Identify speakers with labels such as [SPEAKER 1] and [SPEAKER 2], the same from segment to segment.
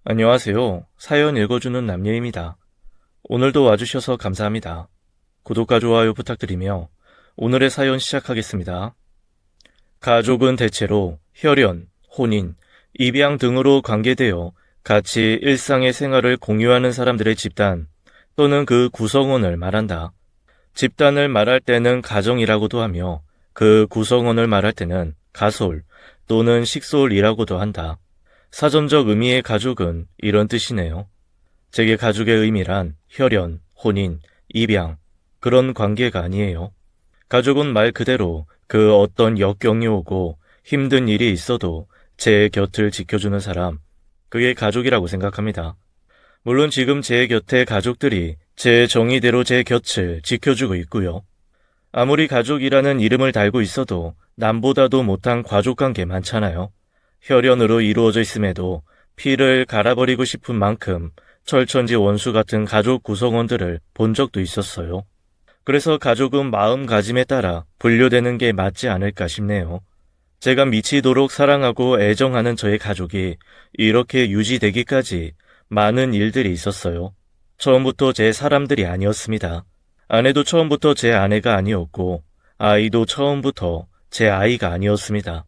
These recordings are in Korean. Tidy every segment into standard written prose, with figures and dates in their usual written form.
[SPEAKER 1] 안녕하세요. 사연 읽어주는 남예입니다. 오늘도 와주셔서 감사합니다. 구독과 좋아요 부탁드리며 오늘의 사연 시작하겠습니다. 가족은 대체로 혈연, 혼인, 입양 등으로 관계되어 같이 일상의 생활을 공유하는 사람들의 집단 또는 그 구성원을 말한다. 집단을 말할 때는 가정이라고도 하며 그 구성원을 말할 때는 가솔 또는 식솔이라고도 한다. 사전적 의미의 가족은 이런 뜻이네요. 제게 가족의 의미란 혈연, 혼인, 입양, 그런 관계가 아니에요. 가족은 말 그대로 그 어떤 역경이 오고 힘든 일이 있어도 제 곁을 지켜주는 사람, 그게 가족이라고 생각합니다. 물론 지금 제 곁에 가족들이 제 정의대로 제 곁을 지켜주고 있고요. 아무리 가족이라는 이름을 달고 있어도 남보다도 못한 가족관계 많잖아요. 혈연으로 이루어져 있음에도 피를 갈아버리고 싶은 만큼 철천지 원수 같은 가족 구성원들을 본 적도 있었어요. 그래서 가족은 마음가짐에 따라 분류되는 게 맞지 않을까 싶네요. 제가 미치도록 사랑하고 애정하는 저의 가족이 이렇게 유지되기까지 많은 일들이 있었어요. 처음부터 제 사람들이 아니었습니다. 아내도 처음부터 제 아내가 아니었고 아이도 처음부터 제 아이가 아니었습니다.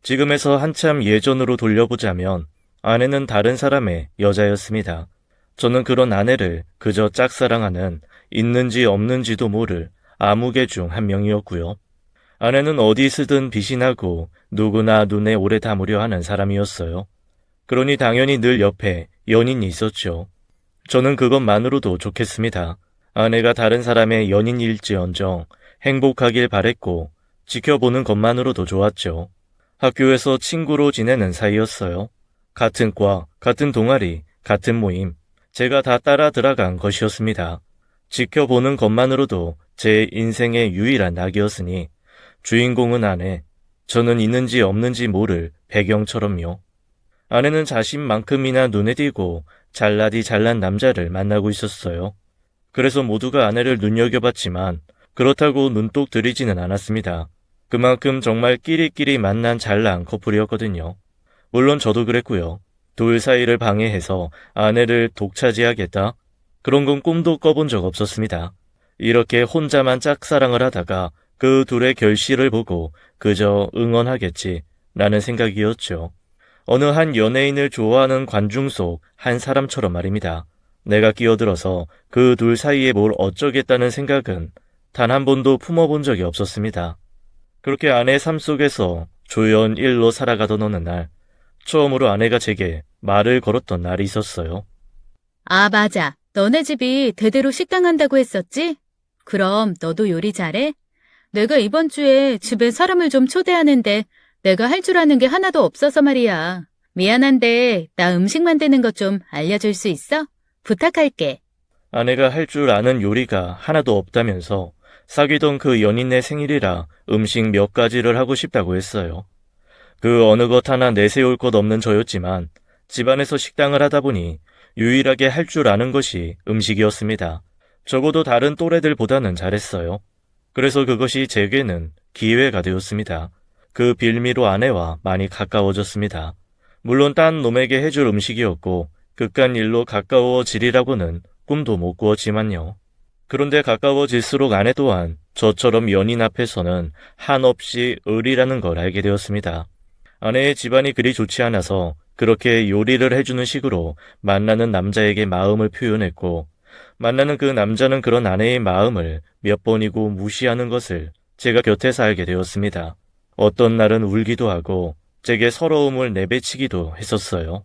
[SPEAKER 1] 지금에서 한참 예전으로 돌려보자면 아내는 다른 사람의 여자였습니다. 저는 그런 아내를 그저 짝사랑하는 있는지 없는지도 모를 아무개 중 한 명이었고요. 아내는 어디 쓰든 빛이 나고 누구나 눈에 오래 담으려 하는 사람이었어요. 그러니 당연히 늘 옆에 연인이 있었죠. 저는 그것만으로도 좋겠습니다. 아내가 다른 사람의 연인일지언정 행복하길 바랬고 지켜보는 것만으로도 좋았죠. 학교에서 친구로 지내는 사이였어요. 같은 과, 같은 동아리, 같은 모임, 제가 다 따라 들어간 것이었습니다. 지켜보는 것만으로도 제 인생의 유일한 낙이었으니 주인공은 아내, 저는 있는지 없는지 모를 배경처럼요. 아내는 자신만큼이나 눈에 띄고 잘나디 잘난 남자를 만나고 있었어요. 그래서 모두가 아내를 눈여겨봤지만 그렇다고 눈독 들이지는 않았습니다. 그만큼 정말 끼리끼리 만난 잘난 커플이었거든요. 물론 저도 그랬고요. 둘 사이를 방해해서 아내를 독차지하겠다? 그런 건 꿈도 꿔본 적 없었습니다. 이렇게 혼자만 짝사랑을 하다가 그 둘의 결실을 보고 그저 응원하겠지 라는 생각이었죠. 어느 한 연예인을 좋아하는 관중 속 한 사람처럼 말입니다. 내가 끼어들어서 그 둘 사이에 뭘 어쩌겠다는 생각은 단 한 번도 품어본 적이 없었습니다. 그렇게 아내 삶 속에서 조연 일로 살아가던 어느 날, 처음으로 아내가 제게 말을 걸었던 날이 있었어요.
[SPEAKER 2] 아, 맞아. 너네 집이 대대로 식당 한다고 했었지? 그럼 너도 요리 잘해? 내가 이번 주에 집에 사람을 좀 초대하는데 내가 할 줄 아는 게 하나도 없어서 말이야. 미안한데 나 음식 만드는 것 좀 알려줄 수 있어? 부탁할게.
[SPEAKER 1] 아내가 할 줄 아는 요리가 하나도 없다면서 사귀던 그 연인의 생일이라 음식 몇 가지를 하고 싶다고 했어요. 그 어느 것 하나 내세울 것 없는 저였지만 집안에서 식당을 하다 보니 유일하게 할 줄 아는 것이 음식이었습니다. 적어도 다른 또래들보다는 잘했어요. 그래서 그것이 제게는 기회가 되었습니다. 그 빌미로 아내와 많이 가까워졌습니다. 물론 딴 놈에게 해줄 음식이었고 그깟 일로 가까워지리라고는 꿈도 못 꾸었지만요. 그런데 가까워질수록 아내 또한 저처럼 연인 앞에서는 한없이 을이라는 걸 알게 되었습니다. 아내의 집안이 그리 좋지 않아서 그렇게 요리를 해주는 식으로 만나는 남자에게 마음을 표현했고, 만나는 그 남자는 그런 아내의 마음을 몇 번이고 무시하는 것을 제가 곁에서 알게 되었습니다. 어떤 날은 울기도 하고 제게 서러움을 내비치기도 했었어요.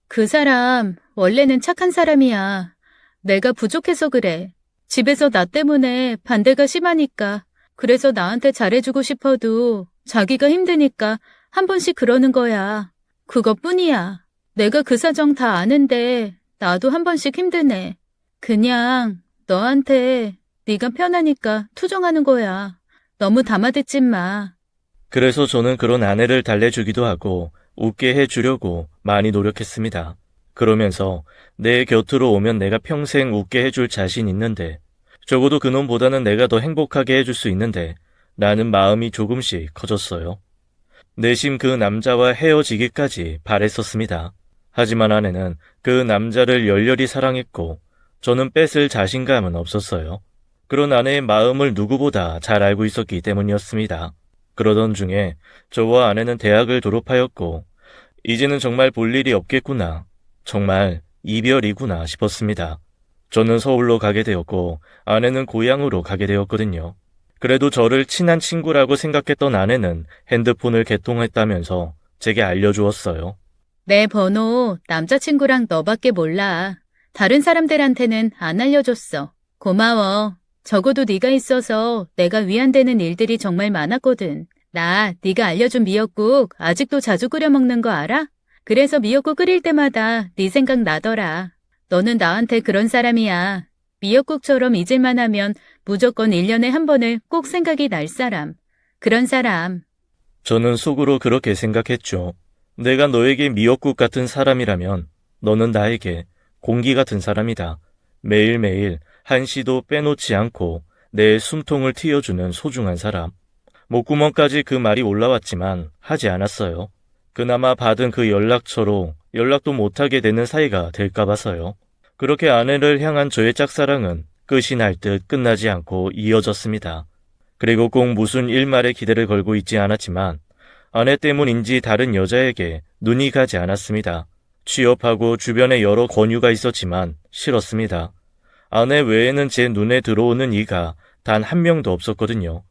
[SPEAKER 2] 그 사람 원래는 착한 사람이야. 내가 부족해서 그래. 집에서 나 때문에 반대가 심하니까. 그래서 나한테 잘해주고 싶어도 자기가 힘드니까 한 번씩 그러는 거야. 그것뿐이야. 내가 그 사정 다 아는데 나도 한 번씩 힘드네. 그냥 너한테 네가 편하니까 투정하는 거야. 너무 담아듣지 마.
[SPEAKER 1] 그래서 저는 그런 아내를 달래주기도 하고 웃게 해주려고 많이 노력했습니다. 그러면서 내 곁으로 오면 내가 평생 웃게 해줄 자신 있는데, 적어도 그놈보다는 내가 더 행복하게 해줄 수 있는데 라는 마음이 조금씩 커졌어요. 내심 그 남자와 헤어지기까지 바랬었습니다. 하지만 아내는 그 남자를 열렬히 사랑했고 저는 뺏을 자신감은 없었어요. 그런 아내의 마음을 누구보다 잘 알고 있었기 때문이었습니다. 그러던 중에 저와 아내는 대학을 졸업하였고 이제는 정말 볼 일이 없겠구나, 정말 이별이구나 싶었습니다. 저는 서울로 가게 되었고 아내는 고향으로 가게 되었거든요. 그래도 저를 친한 친구라고 생각했던 아내는 핸드폰을 개통했다면서 제게 알려주었어요.
[SPEAKER 2] 내 번호 남자친구랑 너밖에 몰라. 다른 사람들한테는 안 알려줬어. 고마워. 적어도 네가 있어서 내가 위안되는 일들이 정말 많았거든. 나 네가 알려준 미역국 아직도 자주 끓여 먹는 거 알아? 그래서 미역국 끓일 때마다 네 생각 나더라. 너는 나한테 그런 사람이야. 미역국처럼 잊을만 하면 무조건 1년에 한 번을 꼭 생각이 날 사람. 그런 사람.
[SPEAKER 1] 저는 속으로 그렇게 생각했죠. 내가 너에게 미역국 같은 사람이라면 너는 나에게 공기 같은 사람이다. 매일매일 한시도 빼놓지 않고 내 숨통을 틔워주는 소중한 사람. 목구멍까지 그 말이 올라왔지만 하지 않았어요. 그나마 받은 그 연락처로 연락도 못하게 되는 사이가 될까 봐서요. 그렇게 아내를 향한 저의 짝사랑은 끝이 날 듯 끝나지 않고 이어졌습니다. 그리고 꼭 무슨 일말의 기대를 걸고 있지 않았지만 아내 때문인지 다른 여자에게 눈이 가지 않았습니다. 취업하고 주변에 여러 권유가 있었지만 싫었습니다. 아내 외에는 제 눈에 들어오는 이가 단 한 명도 없었거든요.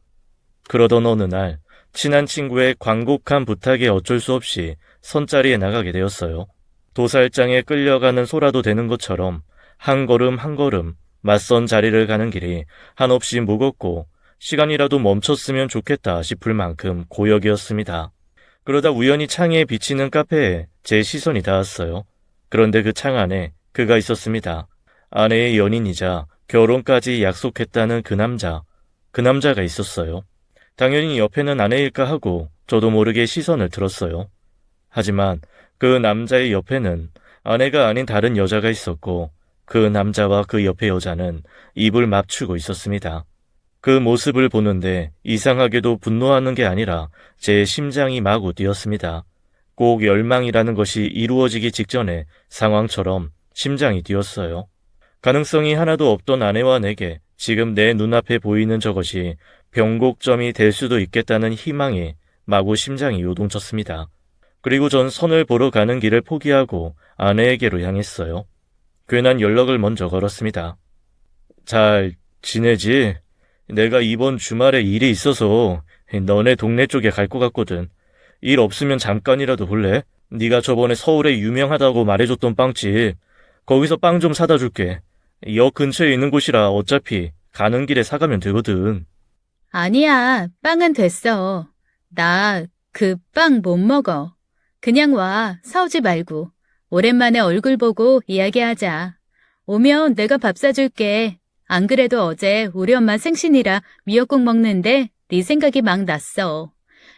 [SPEAKER 1] 그러던 어느 날 친한 친구의 광곡한 부탁에 어쩔 수 없이 선자리에 나가게 되었어요. 도살장에 끌려가는 소라도 되는 것처럼 한 걸음 한 걸음 맞선 자리를 가는 길이 한없이 무겁고 시간이라도 멈췄으면 좋겠다 싶을 만큼 고역이었습니다. 그러다 우연히 창에 비치는 카페에 제 시선이 닿았어요. 그런데 그 창 안에 그가 있었습니다. 아내의 연인이자 결혼까지 약속했다는 그 남자가 있었어요. 당연히 옆에는 아내일까 하고 저도 모르게 시선을 들었어요. 하지만 그 남자의 옆에는 아내가 아닌 다른 여자가 있었고 그 남자와 그 옆의 여자는 입을 맞추고 있었습니다. 그 모습을 보는데 이상하게도 분노하는 게 아니라 제 심장이 마구 뛰었습니다. 꼭 열망이라는 것이 이루어지기 직전의 상황처럼 심장이 뛰었어요. 가능성이 하나도 없던 아내와 내게 지금 내 눈앞에 보이는 저것이 변곡점이 될 수도 있겠다는 희망에 마구 심장이 요동쳤습니다. 그리고 전 선을 보러 가는 길을 포기하고 아내에게로 향했어요. 괜한 연락을 먼저 걸었습니다. 잘 지내지? 내가 이번 주말에 일이 있어서 너네 동네 쪽에 갈 것 같거든. 일 없으면 잠깐이라도 볼래? 네가 저번에 서울에 유명하다고 말해줬던 빵집, 거기서 빵 좀 사다 줄게. 역 근처에 있는 곳이라 어차피 가는 길에 사가면 되거든.
[SPEAKER 2] 아니야, 빵은 됐어. 나 그 빵 못 먹어. 그냥 와, 사오지 말고. 오랜만에 얼굴 보고 이야기하자. 오면 내가 밥 사줄게. 안 그래도 어제 우리 엄마 생신이라 미역국 먹는데 네 생각이 막 났어.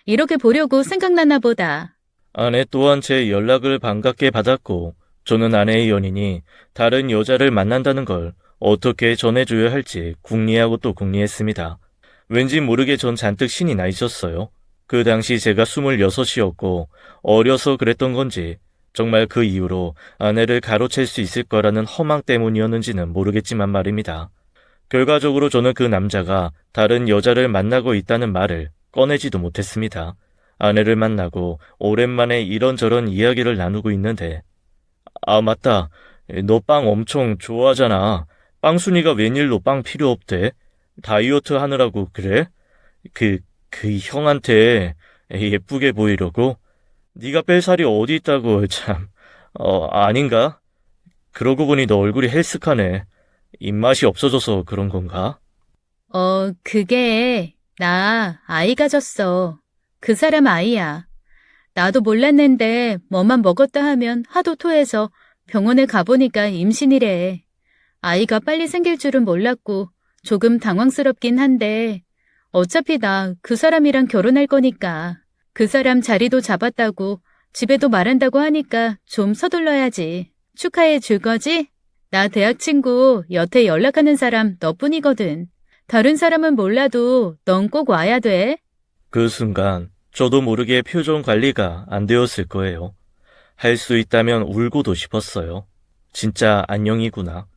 [SPEAKER 2] 이렇게 보려고 생각나나 보다.
[SPEAKER 1] 아내 또한 제 연락을 반갑게 받았고 저는 아내의 연인이 다른 여자를 만난다는 걸 어떻게 전해줘야 할지 궁리하고 또 궁리했습니다. 왠지 모르게 전 잔뜩 신이 나 있었어요. 그 당시 제가 26이었고 어려서 그랬던 건지 정말 그 이후로 아내를 가로챌 수 있을 거라는 허망 때문이었는지는 모르겠지만 말입니다. 결과적으로 저는 그 남자가 다른 여자를 만나고 있다는 말을 꺼내지도 못했습니다. 아내를 만나고 오랜만에 이런저런 이야기를 나누고 있는데 아 맞다, 너 빵 엄청 좋아하잖아. 빵순이가 웬일로 빵 필요 없대? 다이어트 하느라고 그래? 그 형한테 예쁘게 보이려고? 네가 뺄 살이 어디 있다고 참. 아닌가? 그러고 보니 너 얼굴이 헬스카네. 입맛이 없어져서 그런 건가?
[SPEAKER 2] 그게 나 아이 가졌어. 그 사람 아이야. 나도 몰랐는데 뭐만 먹었다 하면 하도 토해서 병원에 가보니까 임신이래. 아이가 빨리 생길 줄은 몰랐고 조금 당황스럽긴 한데 어차피 나 그 사람이랑 결혼할 거니까 그 사람 자리도 잡았다고 집에도 말한다고 하니까 좀 서둘러야지. 축하해 줄 거지? 나 대학 친구 여태 연락하는 사람 너뿐이거든. 다른 사람은 몰라도 넌 꼭 와야 돼.
[SPEAKER 1] 그 순간 저도 모르게 표정 관리가 안 되었을 거예요. 할 수 있다면 울고도 싶었어요. 진짜 안녕이구나.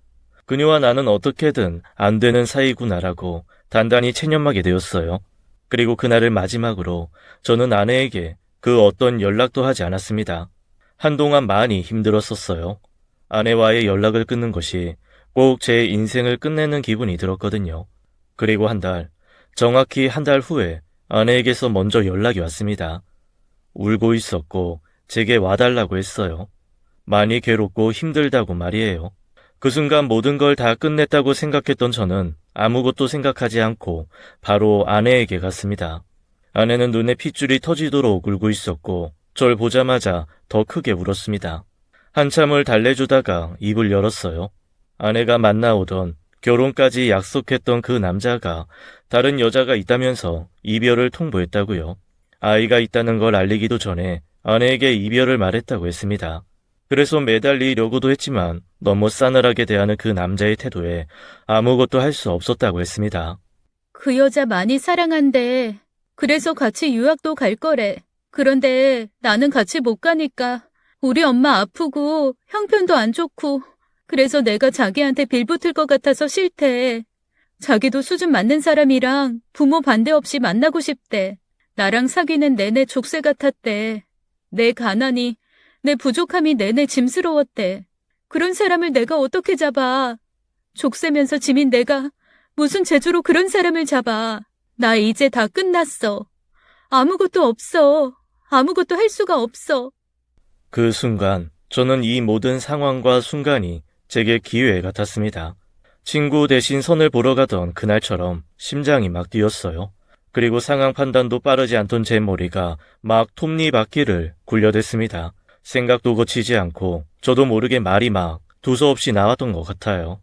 [SPEAKER 1] 그녀와 나는 어떻게든 안 되는 사이구나라고 단단히 체념하게 되었어요. 그리고 그날을 마지막으로 저는 아내에게 그 어떤 연락도 하지 않았습니다. 한동안 많이 힘들었었어요. 아내와의 연락을 끊는 것이 꼭 제 인생을 끝내는 기분이 들었거든요. 그리고 정확히 한 달 후에 아내에게서 먼저 연락이 왔습니다. 울고 있었고 제게 와달라고 했어요. 많이 괴롭고 힘들다고 말이에요. 그 순간 모든 걸 다 끝냈다고 생각했던 저는 아무것도 생각하지 않고 바로 아내에게 갔습니다. 아내는 눈에 핏줄이 터지도록 울고 있었고 절 보자마자 더 크게 울었습니다. 한참을 달래주다가 입을 열었어요. 아내가 만나오던 결혼까지 약속했던 그 남자가 다른 여자가 있다면서 이별을 통보했다고요. 아이가 있다는 걸 알리기도 전에 아내에게 이별을 말했다고 했습니다. 그래서 매달리려고도 했지만 너무 싸늘하게 대하는 그 남자의 태도에 아무것도 할 수 없었다고 했습니다.
[SPEAKER 2] 그 여자 많이 사랑한대. 그래서 같이 유학도 갈 거래. 그런데 나는 같이 못 가니까 우리 엄마 아프고 형편도 안 좋고 그래서 내가 자기한테 빌붙을 것 같아서 싫대. 자기도 수준 맞는 사람이랑 부모 반대 없이 만나고 싶대. 나랑 사귀는 내내 족쇄 같았대. 내 가난이, 내 부족함이 내내 짐스러웠대. 그런 사람을 내가 어떻게 잡아. 족쇄면서 짐인 내가 무슨 재주로 그런 사람을 잡아. 나 이제 다 끝났어. 아무것도 없어. 아무것도 할 수가 없어.
[SPEAKER 1] 그 순간 저는 이 모든 상황과 순간이 제게 기회 같았습니다. 친구 대신 선을 보러 가던 그날처럼 심장이 막 뛰었어요. 그리고 상황 판단도 빠르지 않던 제 머리가 막 톱니바퀴를 굴려댔습니다. 생각도 거치지 않고 저도 모르게 말이 막 두서없이 나왔던 것 같아요.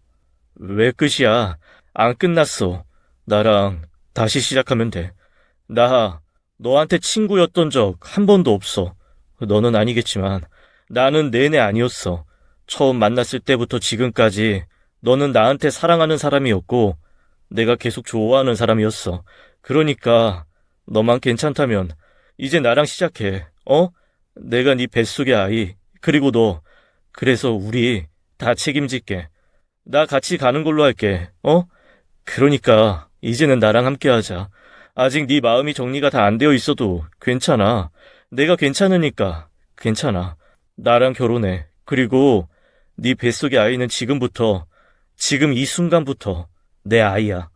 [SPEAKER 1] 왜 끝이야? 안 끝났어. 나랑 다시 시작하면 돼. 나 너한테 친구였던 적 한 번도 없어. 너는 아니겠지만 나는 내내 아니었어. 처음 만났을 때부터 지금까지 너는 나한테 사랑하는 사람이었고 내가 계속 좋아하는 사람이었어. 그러니까 너만 괜찮다면 이제 나랑 시작해. 내가 네 뱃속의 아이, 그리고 너. 그래서 우리 다 책임질게. 나 같이 가는 걸로 할게. 그러니까 이제는 나랑 함께하자. 아직 네 마음이 정리가 다 안 되어 있어도 괜찮아. 내가 괜찮으니까 괜찮아. 나랑 결혼해. 그리고 네 뱃속의 아이는 지금 이 순간부터 내 아이야.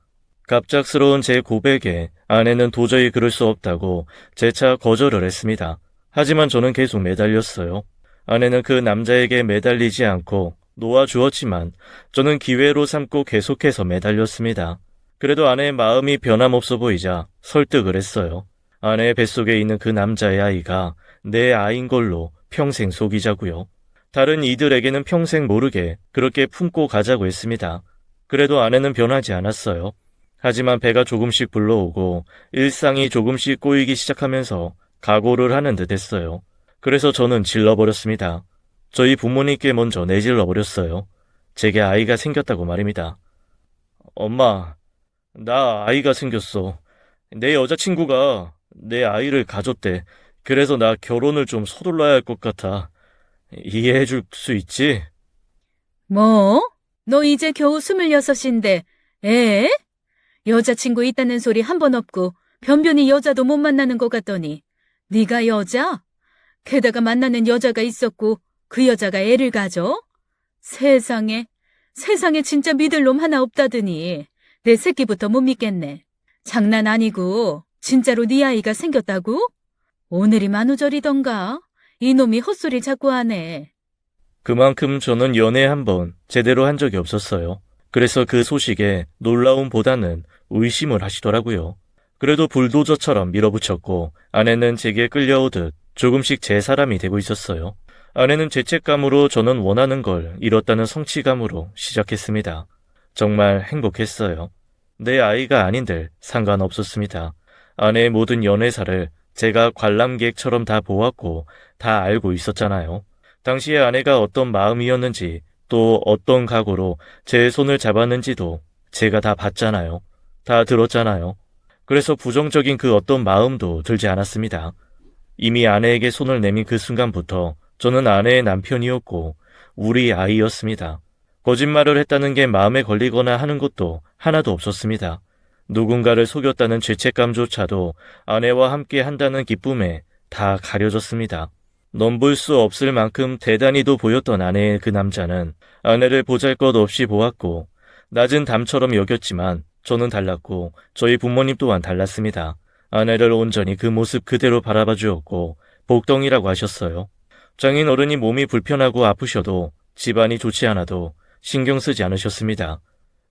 [SPEAKER 1] 갑작스러운 제 고백에 아내는 도저히 그럴 수 없다고 재차 거절을 했습니다. 하지만 저는 계속 매달렸어요. 아내는 그 남자에게 매달리지 않고 놓아주었지만 저는 기회로 삼고 계속해서 매달렸습니다. 그래도 아내의 마음이 변함없어 보이자 설득을 했어요. 아내의 뱃속에 있는 그 남자의 아이가 내 아이인 걸로 평생 속이자고요. 다른 이들에게는 평생 모르게 그렇게 품고 가자고 했습니다. 그래도 아내는 변하지 않았어요. 하지만 배가 조금씩 불러오고 일상이 조금씩 꼬이기 시작하면서 각오를 하는 듯 했어요. 그래서 저는 질러버렸습니다. 저희 부모님께 먼저 내질러버렸어요. 제게 아이가 생겼다고 말입니다. 엄마, 나 아이가 생겼어. 내 여자친구가 내 아이를 가졌대. 그래서 나 결혼을 좀 서둘러야 할 것 같아. 이해해 줄 수 있지?
[SPEAKER 2] 뭐? 너 이제 겨우 26인데, 에? 여자친구 있다는 소리 한 번 없고 변변히 여자도 못 만나는 것 같더니 네가 여자? 게다가 만나는 여자가 있었고 그 여자가 애를 가져? 세상에 진짜 믿을 놈 하나 없다더니 내 새끼부터 못 믿겠네. 장난 아니고 진짜로 네 아이가 생겼다고? 오늘이 만우절이던가? 이놈이 헛소리 자꾸 하네.
[SPEAKER 1] 그만큼 저는 연애 한 번 제대로 한 적이 없었어요. 그래서 그 소식에 놀라움보다는 의심을 하시더라고요. 그래도 불도저처럼 밀어붙였고 아내는 제게 끌려오듯 조금씩 제 사람이 되고 있었어요. 아내는 죄책감으로 저는 원하는 걸 잃었다는 성취감으로 시작했습니다. 정말 행복했어요. 내 아이가 아닌들 상관없었습니다. 아내의 모든 연애사를 제가 관람객처럼 다 보았고 다 알고 있었잖아요. 당시에 아내가 어떤 마음이었는지 또 어떤 각오로 제 손을 잡았는지도 제가 다 봤잖아요. 다 들었잖아요. 그래서 부정적인 그 어떤 마음도 들지 않았습니다. 이미 아내에게 손을 내민 그 순간부터 저는 아내의 남편이었고 우리 아이였습니다. 거짓말을 했다는 게 마음에 걸리거나 하는 것도 하나도 없었습니다. 누군가를 속였다는 죄책감조차도 아내와 함께 한다는 기쁨에 다 가려졌습니다. 넘볼 수 없을 만큼 대단히도 보였던 아내의 그 남자는 아내를 보잘것없이 보았고 낮은 담처럼 여겼지만 저는 달랐고 저희 부모님 또한 달랐습니다. 아내를 온전히 그 모습 그대로 바라봐 주었고 복덩이라고 하셨어요. 장인 어른이 몸이 불편하고 아프셔도 집안이 좋지 않아도 신경 쓰지 않으셨습니다.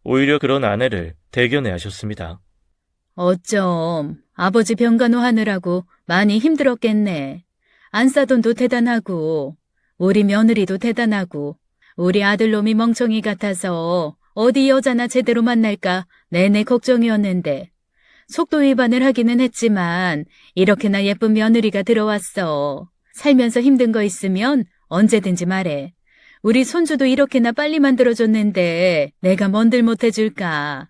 [SPEAKER 1] 오히려 그런 아내를 대견해 하셨습니다.
[SPEAKER 2] 어쩜 아버지 병간호 하느라고 많이 힘들었겠네. 안사돈도 대단하고 우리 며느리도 대단하고 우리 아들놈이 멍청이 같아서 어디 여자나 제대로 만날까 내내 걱정이었는데 속도 위반을 하기는 했지만 이렇게나 예쁜 며느리가 들어왔어. 살면서 힘든 거 있으면 언제든지 말해. 우리 손주도 이렇게나 빨리 만들어줬는데 내가 뭔들 못해줄까.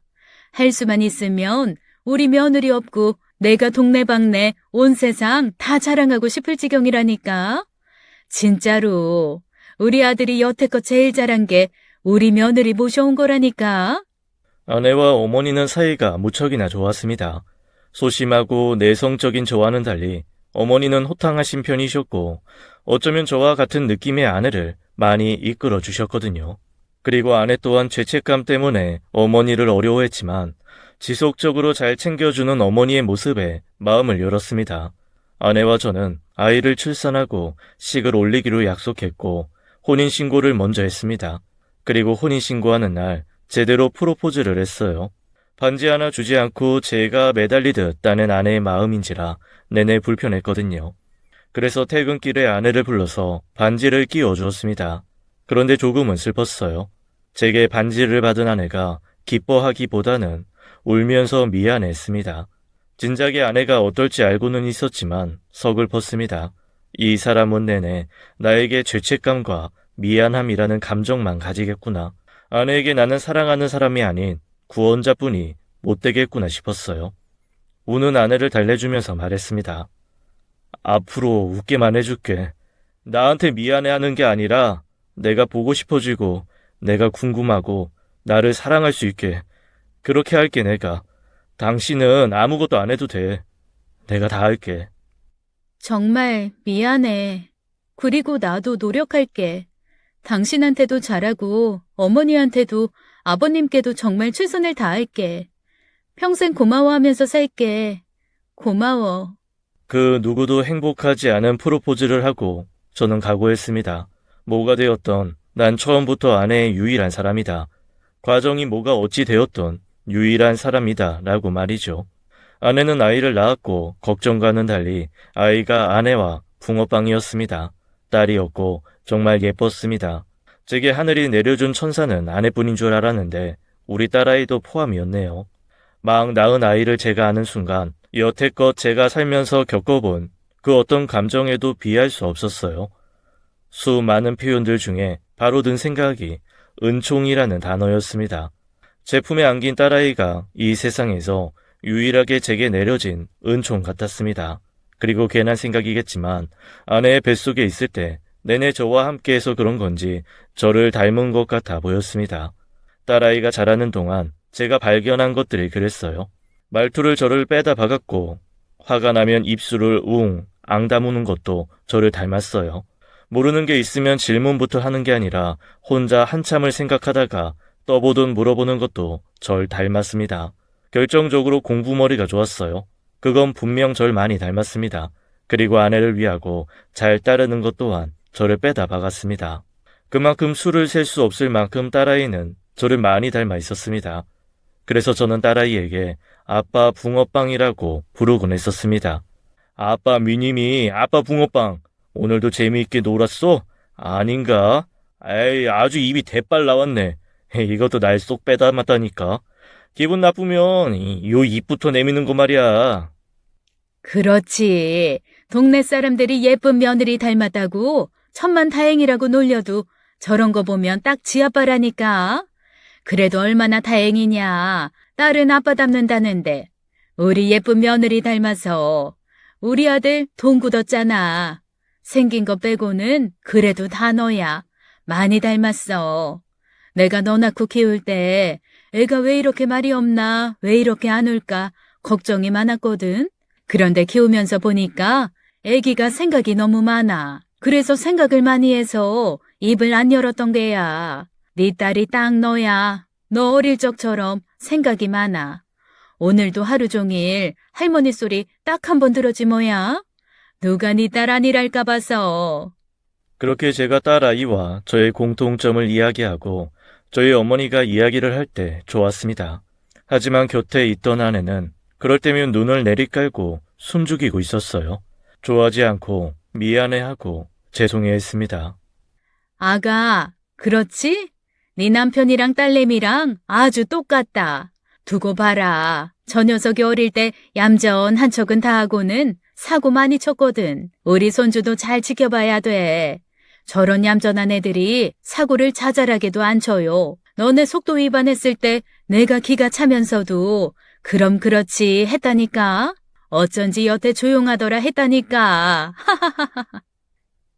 [SPEAKER 2] 할 수만 있으면 우리 며느리 없고 내가 동네방네 온 세상 다 자랑하고 싶을 지경이라니까. 진짜로 우리 아들이 여태껏 제일 잘한 게 우리 며느리 모셔온 거라니까.
[SPEAKER 1] 아내와 어머니는 사이가 무척이나 좋았습니다. 소심하고 내성적인 저와는 달리 어머니는 호탕하신 편이셨고 어쩌면 저와 같은 느낌의 아내를 많이 이끌어 주셨거든요. 그리고 아내 또한 죄책감 때문에 어머니를 어려워했지만 지속적으로 잘 챙겨주는 어머니의 모습에 마음을 열었습니다. 아내와 저는 아이를 출산하고 식을 올리기로 약속했고 혼인신고를 먼저 했습니다. 그리고 혼인신고하는 날 제대로 프로포즈를 했어요. 반지 하나 주지 않고 제가 매달리듯 따는 아내의 마음인지라 내내 불편했거든요. 그래서 퇴근길에 아내를 불러서 반지를 끼워 주었습니다. 그런데 조금은 슬펐어요. 제게 반지를 받은 아내가 기뻐하기보다는 울면서 미안했습니다. 진작에 아내가 어떨지 알고는 있었지만 서글펐습니다. 이 사람은 내내 나에게 죄책감과 미안함이라는 감정만 가지겠구나. 아내에게 나는 사랑하는 사람이 아닌 구원자뿐이 못되겠구나 싶었어요. 우는 아내를 달래주면서 말했습니다. 앞으로 웃게만 해줄게. 나한테 미안해하는 게 아니라 내가 보고 싶어지고 내가 궁금하고 나를 사랑할 수 있게 그렇게 할게 내가. 당신은 아무것도 안 해도 돼. 내가 다 할게.
[SPEAKER 2] 정말 미안해. 그리고 나도 노력할게. 당신한테도 잘하고 어머니한테도 아버님께도 정말 최선을 다할게. 평생 고마워하면서 살게. 고마워.
[SPEAKER 1] 그 누구도 행복하지 않은 프로포즈를 하고 저는 각오했습니다. 뭐가 되었던 난 처음부터 아내의 유일한 사람이다. 과정이 뭐가 어찌 되었던 유일한 사람이다 라고 말이죠. 아내는 아이를 낳았고 걱정과는 달리 아이가 아내와 붕어빵이었습니다. 딸이었고 정말 예뻤습니다. 제게 하늘이 내려준 천사는 아내뿐인 줄 알았는데 우리 딸아이도 포함이었네요. 막 낳은 아이를 제가 아는 순간 여태껏 제가 살면서 겪어본 그 어떤 감정에도 비할 수 없었어요. 수많은 표현들 중에 바로 든 생각이 은총이라는 단어였습니다. 제 품에 안긴 딸아이가 이 세상에서 유일하게 제게 내려진 은총 같았습니다. 그리고 괜한 생각이겠지만 아내의 뱃속에 있을 때 내내 저와 함께해서 그런 건지 저를 닮은 것 같아 보였습니다. 딸아이가 자라는 동안 제가 발견한 것들이 그랬어요. 말투를 저를 빼다 박았고 화가 나면 입술을 웅 앙다무는 것도 저를 닮았어요. 모르는 게 있으면 질문부터 하는 게 아니라 혼자 한참을 생각하다가 떠보든 물어보는 것도 절 닮았습니다. 결정적으로 공부머리가 좋았어요. 그건 분명 절 많이 닮았습니다. 그리고 아내를 위하고 잘 따르는 것 또한 저를 빼다 박았습니다. 그만큼 수를 셀 수 없을 만큼 딸아이는 저를 많이 닮아 있었습니다. 그래서 저는 딸아이에게 아빠 붕어빵이라고 부르곤 했었습니다. 아빠 미님이 아빠 붕어빵 오늘도 재미있게 놀았어? 아닌가? 에이 아주 입이 대빨 나왔네. 이것도 날 쏙 빼다 맞다니까. 기분 나쁘면 요 입부터 내미는 거 말이야.
[SPEAKER 2] 그렇지. 동네 사람들이 예쁜 며느리 닮았다고 천만 다행이라고 놀려도 저런 거 보면 딱 지 아빠라니까. 그래도 얼마나 다행이냐. 딸은 아빠 닮는다는데. 우리 예쁜 며느리 닮아서 우리 아들 돈 굳었잖아. 생긴 거 빼고는 그래도 다 너야. 많이 닮았어. 내가 너 낳고 키울 때 애가 왜 이렇게 말이 없나, 왜 이렇게 안 울까 걱정이 많았거든. 그런데 키우면서 보니까 애기가 생각이 너무 많아. 그래서 생각을 많이 해서 입을 안 열었던 게야. 네 딸이 딱 너야. 너 어릴 적처럼 생각이 많아. 오늘도 하루 종일 할머니 소리 딱 한 번 들었지 뭐야? 누가 네 딸 아니랄까 봐서.
[SPEAKER 1] 그렇게 제가 딸아이와 저의 공통점을 이야기하고 저희 어머니가 이야기를 할 때 좋았습니다. 하지만 곁에 있던 아내는 그럴 때면 눈을 내리깔고 숨죽이고 있었어요. 좋아하지 않고 미안해하고 죄송해했습니다.
[SPEAKER 2] 아가, 그렇지? 네 남편이랑 딸내미랑 아주 똑같다. 두고 봐라. 저 녀석이 어릴 때 얌전한 척은 다 하고는 사고 많이 쳤거든. 우리 손주도 잘 지켜봐야 돼. 저런 얌전한 애들이 사고를 자잘하게도 안 쳐요. 너네 속도 위반했을 때 내가 기가 차면서도 그럼 그렇지 했다니까. 어쩐지 여태 조용하더라 했다니까.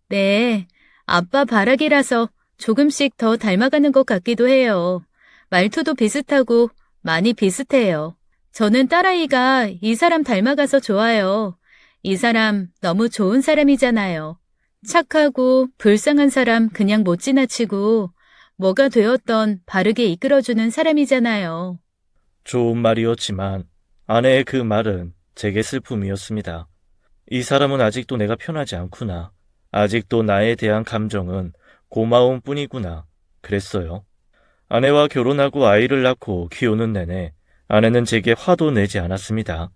[SPEAKER 2] 네, 아빠 바라기라서 조금씩 더 닮아가는 것 같기도 해요. 말투도 비슷하고 많이 비슷해요. 저는 딸아이가 이 사람 닮아가서 좋아요. 이 사람 너무 좋은 사람이잖아요. 착하고 불쌍한 사람 그냥 못 지나치고 뭐가 되었던 바르게 이끌어주는 사람이잖아요.
[SPEAKER 1] 좋은 말이었지만 아내의 그 말은 제게 슬픔이었습니다. 이 사람은 아직도 내가 편하지 않구나. 아직도 나에 대한 감정은 고마움 뿐이구나. 그랬어요. 아내와 결혼하고 아이를 낳고 키우는 내내 아내는 제게 화도 내지 않았습니다.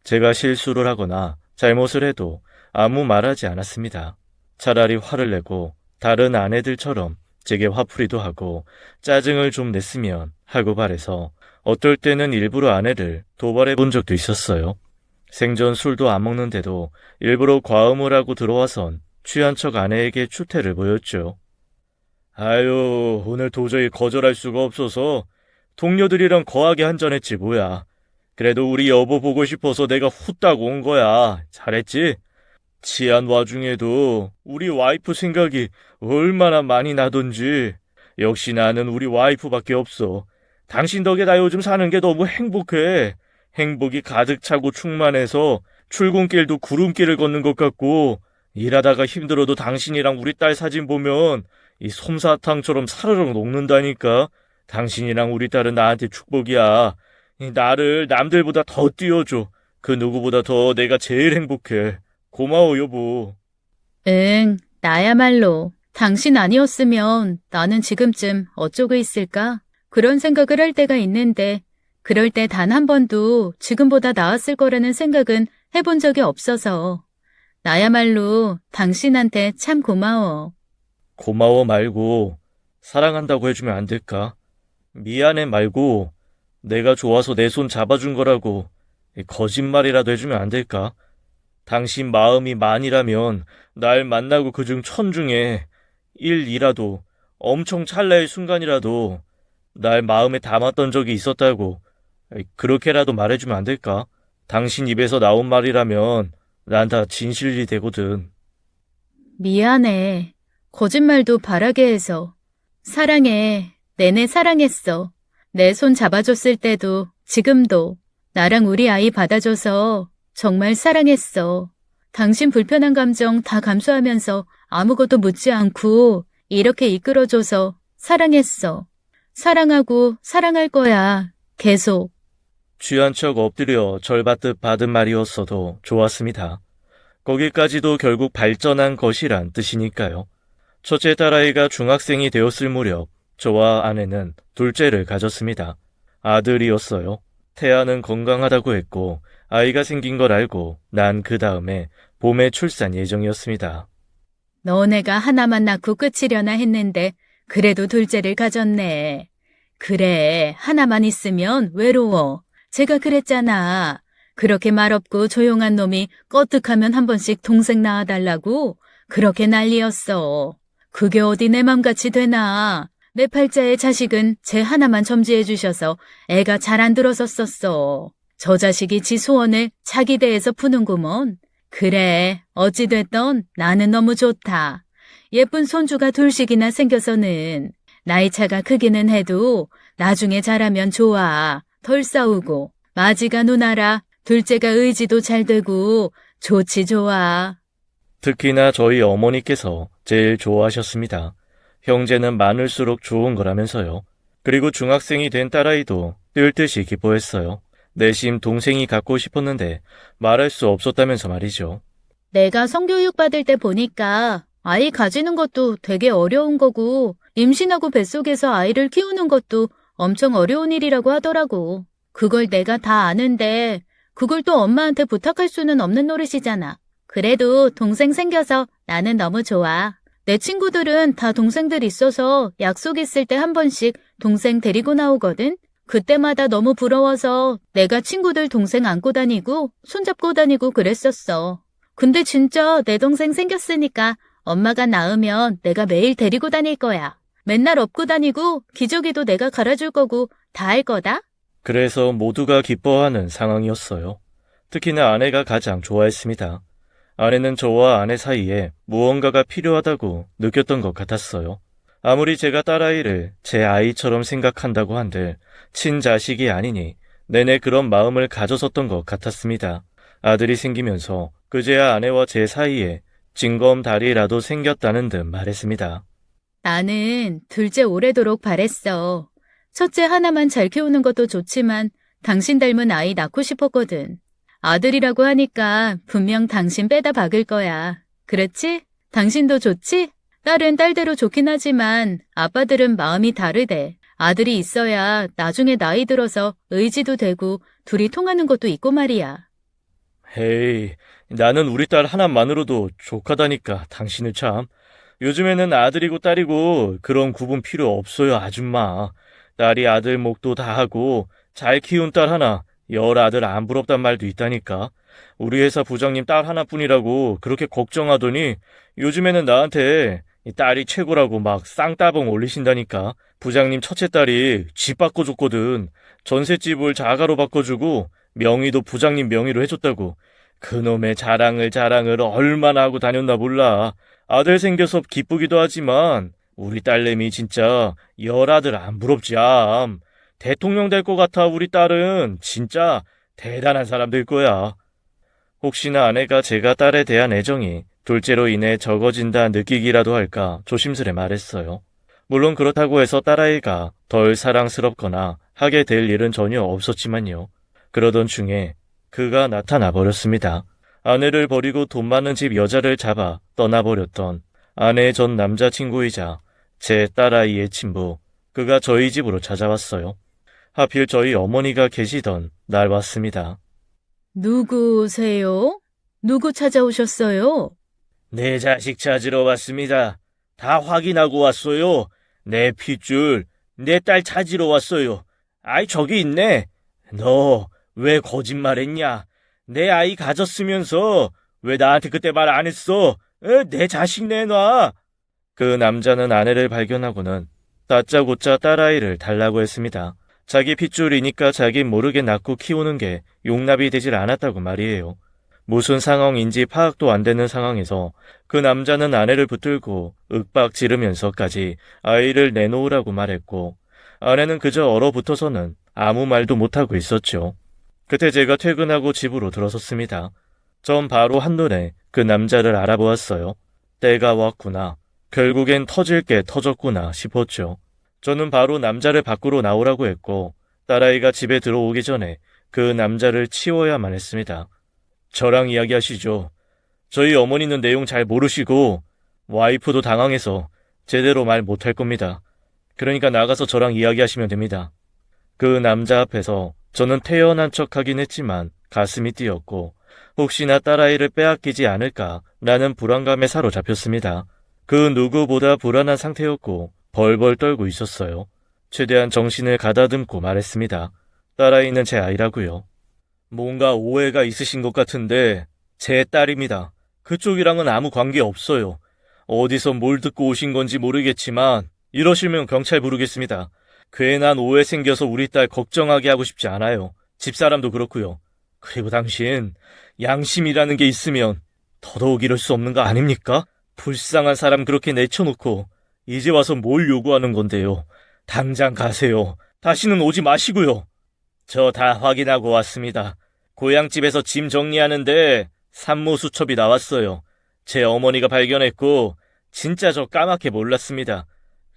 [SPEAKER 1] 제가 실수를 하거나 잘못을 해도 아무 말하지 않았습니다. 차라리 화를 내고 다른 아내들처럼 제게 화풀이도 하고 짜증을 좀 냈으면 하고 바래서 어떨 때는 일부러 아내를 도발해 본 적도 있었어요. 생전 술도 안 먹는데도 일부러 과음을 하고 들어와선 취한 척 아내에게 추태를 보였죠. 아유, 오늘 도저히 거절할 수가 없어서 동료들이랑 거하게 한잔했지 뭐야. 그래도 우리 여보 보고 싶어서 내가 후딱 온 거야. 잘했지? 취한 와중에도 우리 와이프 생각이 얼마나 많이 나던지. 역시 나는 우리 와이프밖에 없어. 당신 덕에 나 요즘 사는 게 너무 행복해. 행복이 가득 차고 충만해서 출근길도 구름길을 걷는 것 같고 일하다가 힘들어도 당신이랑 우리 딸 사진 보면 이 솜사탕처럼 사르륵 녹는다니까. 당신이랑 우리 딸은 나한테 축복이야. 나를 남들보다 더 띄워줘. 그 누구보다 더 내가 제일 행복해. 고마워 여보.
[SPEAKER 2] 응, 나야말로. 당신 아니었으면 나는 지금쯤 어쩌고 있을까? 그런 생각을 할 때가 있는데 그럴 때 단 한 번도 지금보다 나았을 거라는 생각은 해본 적이 없어서 나야말로 당신한테 참 고마워.
[SPEAKER 1] 고마워 말고 사랑한다고 해주면 안 될까? 미안해 말고 내가 좋아서 내 손 잡아준 거라고 거짓말이라도 해주면 안 될까? 당신 마음이 만이라면 날 만나고 그중 천 중에 1이라도 엄청 찰나의 순간이라도 날 마음에 담았던 적이 있었다고 그렇게라도 말해주면 안 될까? 당신 입에서 나온 말이라면 난 다 진실이 되거든.
[SPEAKER 2] 미안해. 거짓말도 바라게 해서. 사랑해. 내내 사랑했어. 내 손 잡아줬을 때도 지금도 나랑 우리 아이 받아줘서 정말 사랑했어. 당신 불편한 감정 다 감수하면서 아무것도 묻지 않고 이렇게 이끌어줘서 사랑했어. 사랑하고 사랑할 거야. 계속.
[SPEAKER 1] 취한 척 엎드려 절받듯 받은 말이었어도 좋았습니다. 거기까지도 결국 발전한 것이란 뜻이니까요. 첫째 딸아이가 중학생이 되었을 무렵 저와 아내는 둘째를 가졌습니다. 아들이었어요. 태아는 건강하다고 했고 아이가 생긴 걸 알고 난 그 다음에 봄에 출산 예정이었습니다.
[SPEAKER 2] 너네가 하나만 낳고 끝이려나 했는데 그래도 둘째를 가졌네. 그래, 하나만 있으면 외로워. 제가 그랬잖아. 그렇게 말없고 조용한 놈이 껐득하면 한 번씩 동생 낳아달라고 그렇게 난리였어. 그게 어디 내 맘같이 되나. 내 팔자의 자식은 쟤 하나만 점지해 주셔서 애가 잘 안 들어섰었어. 저 자식이 지 소원을 자기 대에서 푸는구먼. 그래, 어찌됐던 나는 너무 좋다. 예쁜 손주가 둘씩이나 생겨서는 나이 차가 크기는 해도 나중에 자라면 좋아. 덜 싸우고, 마지가 누나라, 둘째가 의지도 잘 되고, 좋지 좋아.
[SPEAKER 1] 특히나 저희 어머니께서 제일 좋아하셨습니다. 형제는 많을수록 좋은 거라면서요. 그리고 중학생이 된 딸아이도 뜰 듯이 기뻐했어요. 내심 동생이 갖고 싶었는데 말할 수 없었다면서 말이죠.
[SPEAKER 2] 내가 성교육 받을 때 보니까 아이 가지는 것도 되게 어려운 거고, 임신하고 뱃속에서 아이를 키우는 것도 엄청 어려운 일이라고 하더라고. 그걸 내가 다 아는데, 그걸 또 엄마한테 부탁할 수는 없는 노릇이잖아. 그래도 동생 생겨서 나는 너무 좋아. 내 친구들은 다 동생들 있어서 약속 있을 때 한 번씩 동생 데리고 나오거든. 그때마다 너무 부러워서 내가 친구들 동생 안고 다니고 손잡고 다니고 그랬었어. 근데 진짜 내 동생 생겼으니까 엄마가 낳으면 내가 매일 데리고 다닐 거야. 맨날 업고 다니고 기저귀도 내가 갈아줄 거고 다 할 거다.
[SPEAKER 1] 그래서 모두가 기뻐하는 상황이었어요. 특히나 아내가 가장 좋아했습니다. 아내는 저와 아내 사이에 무언가가 필요하다고 느꼈던 것 같았어요. 아무리 제가 딸아이를 제 아이처럼 생각한다고 한들 친자식이 아니니 내내 그런 마음을 가졌었던 것 같았습니다. 아들이 생기면서 그제야 아내와 제 사이에 징검다리라도 생겼다는 듯 말했습니다.
[SPEAKER 2] 나는 둘째 오래도록 바랬어. 첫째 하나만 잘 키우는 것도 좋지만 당신 닮은 아이 낳고 싶었거든. 아들이라고 하니까 분명 당신 빼다 박을 거야. 그렇지? 당신도 좋지? 딸은 딸대로 좋긴 하지만 아빠들은 마음이 다르대. 아들이 있어야 나중에 나이 들어서 의지도 되고 둘이 통하는 것도 있고 말이야.
[SPEAKER 1] 헤이, 나는 우리 딸 하나만으로도 족하다니까 당신을 참. 요즘에는 아들이고 딸이고 그런 구분 필요 없어요, 아줌마. 딸이 아들 목도 다 하고 잘 키운 딸 하나, 열 아들 안 부럽단 말도 있다니까. 우리 회사 부장님 딸 하나뿐이라고 그렇게 걱정하더니 요즘에는 나한테 이 딸이 최고라고 막 쌍따봉 올리신다니까. 부장님 첫째 딸이 집 바꿔줬거든. 전셋집을 자가로 바꿔주고 명의도 부장님 명의로 해줬다고. 그놈의 자랑을 얼마나 하고 다녔나 몰라. 아들 생겨서 기쁘기도 하지만 우리 딸내미 진짜 열 아들 안 부럽지 암. 대통령 될 것 같아. 우리 딸은 진짜 대단한 사람 될 거야. 혹시나 아내가 제가 딸에 대한 애정이 둘째로 인해 적어진다 느끼기라도 할까 조심스레 말했어요. 물론 그렇다고 해서 딸아이가 덜 사랑스럽거나 하게 될 일은 전혀 없었지만요. 그러던 중에 그가 나타나 버렸습니다. 아내를 버리고 돈 많은 집 여자를 잡아 떠나버렸던 아내의 전 남자친구이자 제 딸아이의 친부, 그가 저희 집으로 찾아왔어요. 하필 저희 어머니가 계시던 날 왔습니다.
[SPEAKER 2] 누구세요? 누구 찾아오셨어요?
[SPEAKER 1] 내 자식 찾으러 왔습니다. 다 확인하고 왔어요. 내 핏줄, 내 딸 찾으러 왔어요. 아이 저기 있네. 너 왜 거짓말했냐? 내 아이 가졌으면서 왜 나한테 그때 말 안 했어? 내 자식 내놔. 그 남자는 아내를 발견하고는 다짜고짜 딸아이를 달라고 했습니다. 자기 핏줄이니까 자기 모르게 낳고 키우는 게 용납이 되질 않았다고 말이에요. 무슨 상황인지 파악도 안 되는 상황에서 그 남자는 아내를 붙들고 윽박 지르면서까지 아이를 내놓으라고 말했고, 아내는 그저 얼어붙어서는 아무 말도 못하고 있었죠. 그때 제가 퇴근하고 집으로 들어섰습니다. 전 바로 한눈에 그 남자를 알아보았어요. 때가 왔구나. 결국엔 터질 게 터졌구나 싶었죠. 저는 바로 남자를 밖으로 나오라고 했고, 딸아이가 집에 들어오기 전에 그 남자를 치워야만 했습니다. 저랑 이야기하시죠. 저희 어머니는 내용 잘 모르시고 와이프도 당황해서 제대로 말 못할 겁니다. 그러니까 나가서 저랑 이야기하시면 됩니다. 그 남자 앞에서 저는 태연한 척하긴 했지만 가슴이 뛰었고 혹시나 딸아이를 빼앗기지 않을까라는 불안감에 사로잡혔습니다. 그 누구보다 불안한 상태였고 벌벌 떨고 있었어요. 최대한 정신을 가다듬고 말했습니다. 딸아이는 제 아이라고요. 뭔가 오해가 있으신 것 같은데 제 딸입니다. 그쪽이랑은 아무 관계 없어요. 어디서 뭘 듣고 오신 건지 모르겠지만 이러시면 경찰 부르겠습니다. 괜한 오해 생겨서 우리 딸 걱정하게 하고 싶지 않아요. 집사람도 그렇고요. 그리고 당신 양심이라는 게 있으면 더더욱 이럴 수 없는 거 아닙니까? 불쌍한 사람 그렇게 내쳐놓고 이제 와서 뭘 요구하는 건데요. 당장 가세요. 다시는 오지 마시고요. 저 다 확인하고 왔습니다. 고향집에서 짐 정리하는데 산모수첩이 나왔어요. 제 어머니가 발견했고 진짜 저 까맣게 몰랐습니다.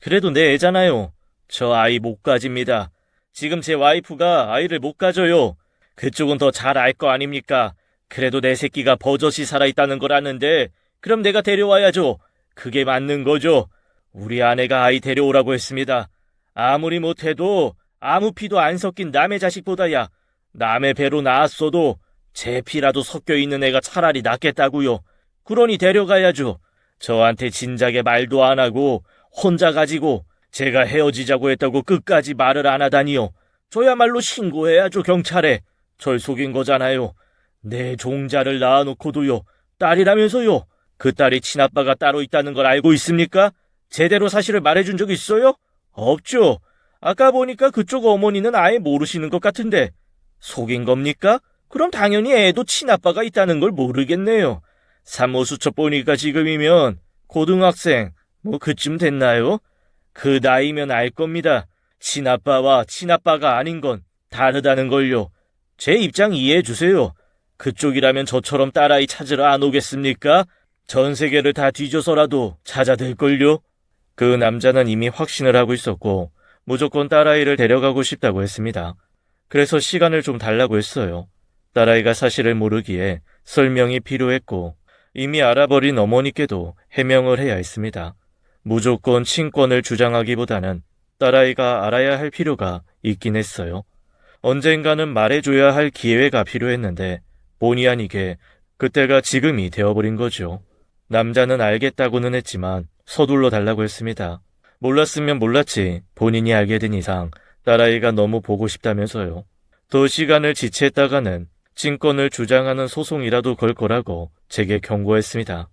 [SPEAKER 1] 그래도 내 애잖아요. 저 아이 못 가집니다. 지금 제 와이프가 아이를 못 가져요. 그쪽은 더 잘 알 거 아닙니까? 그래도 내 새끼가 버젓이 살아있다는 걸 아는데 그럼 내가 데려와야죠. 그게 맞는 거죠. 우리 아내가 아이 데려오라고 했습니다. 아무리 못해도 아무 피도 안 섞인 남의 자식보다야 남의 배로 낳았어도 제 피라도 섞여 있는 애가 차라리 낫겠다고요. 그러니 데려가야죠. 저한테 진작에 말도 안 하고 혼자 가지고 제가 헤어지자고 했다고 끝까지 말을 안 하다니요. 저야말로 신고해야죠, 경찰에. 절 속인 거잖아요. 내 종자를 낳아놓고도요. 딸이라면서요. 그 딸이 친아빠가 따로 있다는 걸 알고 있습니까? 제대로 사실을 말해준 적 있어요? 없죠. 아까 보니까 그쪽 어머니는 아예 모르시는 것 같은데 속인 겁니까? 그럼 당연히 애도 친아빠가 있다는 걸 모르겠네요. 산모수첩 보니까 지금이면 고등학생 뭐 그쯤 됐나요? 그 나이면 알 겁니다. 친아빠와 친아빠가 아닌 건 다르다는 걸요. 제 입장 이해해 주세요. 그쪽이라면 저처럼 딸아이 찾으러 안 오겠습니까? 전 세계를 다 뒤져서라도 찾아댈걸요? 그 남자는 이미 확신을 하고 있었고 무조건 딸아이를 데려가고 싶다고 했습니다. 그래서 시간을 좀 달라고 했어요. 딸아이가 사실을 모르기에 설명이 필요했고 이미 알아버린 어머니께도 해명을 해야 했습니다. 무조건 친권을 주장하기보다는 딸아이가 알아야 할 필요가 있긴 했어요. 언젠가는 말해줘야 할 기회가 필요했는데 본의 아니게 그때가 지금이 되어버린 거죠. 남자는 알겠다고는 했지만 서둘러 달라고 했습니다. 몰랐으면 몰랐지 본인이 알게 된 이상 딸아이가 너무 보고 싶다면서요. 더 시간을 지체했다가는 친권을 주장하는 소송이라도 걸 거라고 제게 경고했습니다.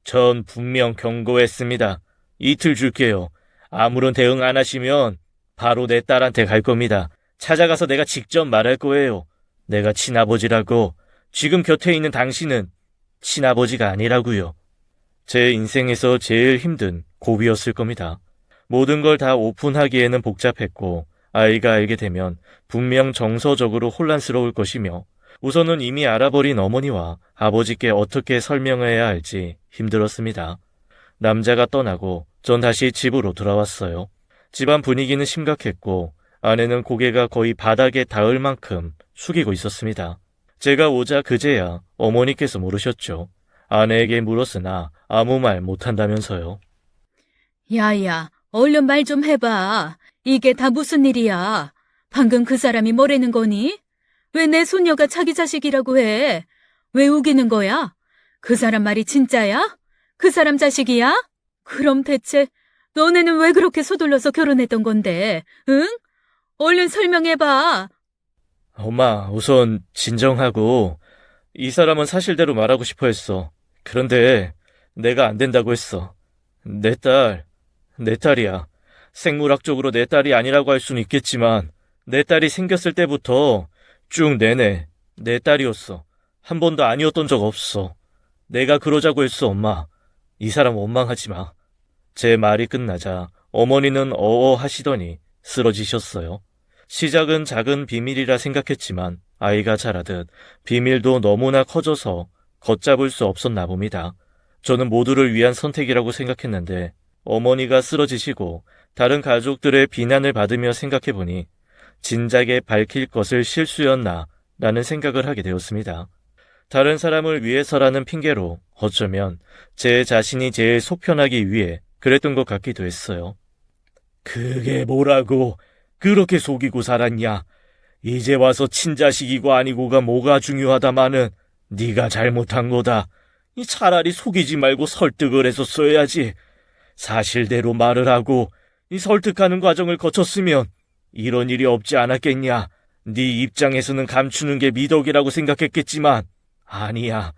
[SPEAKER 1] 전 분명 경고했습니다. 이틀 줄게요. 아무런 대응 안 하시면 바로 내 딸한테 갈 겁니다. 찾아가서 내가 직접 말할 거예요. 내가 친아버지라고. 지금 곁에 있는 당신은 친아버지가 아니라고요. 제 인생에서 제일 힘든 고비였을 겁니다. 모든 걸 다 오픈하기에는 복잡했고 아이가 알게 되면 분명 정서적으로 혼란스러울 것이며 우선은 이미 알아버린 어머니와 아버지께 어떻게 설명해야 할지 힘들었습니다. 남자가 떠나고 전 다시 집으로 돌아왔어요. 집안 분위기는 심각했고 아내는 고개가 거의 바닥에 닿을 만큼 숙이고 있었습니다. 제가 오자 그제야 어머니께서 물으셨죠. 아내에게 물었으나 아무 말 못한다면서요.
[SPEAKER 2] 야야, 얼른 말 좀 해봐. 이게 다 무슨 일이야? 방금 그 사람이 뭐라는 거니? 왜 내 손녀가 자기 자식이라고 해? 왜 우기는 거야? 그 사람 말이 진짜야? 그 사람 자식이야? 그럼 대체 너네는 왜 그렇게 서둘러서 결혼했던 건데, 응? 얼른 설명해봐.
[SPEAKER 1] 엄마, 우선 진정하고 이 사람은 사실대로 말하고 싶어 했어. 그런데 내가 안 된다고 했어. 내 딸이야. 생물학적으로 내 딸이 아니라고 할 수는 있겠지만 내 딸이 생겼을 때부터 쭉 내내 내 딸이었어. 한 번도 아니었던 적 없어. 내가 그러자고 했어, 엄마. 이 사람 원망하지 마. 제 말이 끝나자 어머니는 어어 하시더니 쓰러지셨어요. 시작은 작은 비밀이라 생각했지만 아이가 자라듯 비밀도 너무나 커져서 걷잡을 수 없었나 봅니다. 저는 모두를 위한 선택이라고 생각했는데 어머니가 쓰러지시고 다른 가족들의 비난을 받으며 생각해보니 진작에 밝힐 것을 실수였나 라는 생각을 하게 되었습니다. 다른 사람을 위해서라는 핑계로 어쩌면 제 자신이 제일 속편하기 위해 그랬던 것 같기도 했어요. 그게 뭐라고 그렇게 속이고 살았냐? 이제 와서 친자식이고 아니고가 뭐가 중요하다마는 네가 잘못한 거다. 차라리 속이지 말고 설득을 했었어야지. 사실대로 말을 하고 설득하는 과정을 거쳤으면 이런 일이 없지 않았겠냐. 네 입장에서는 감추는 게 미덕이라고 생각했겠지만 아니야.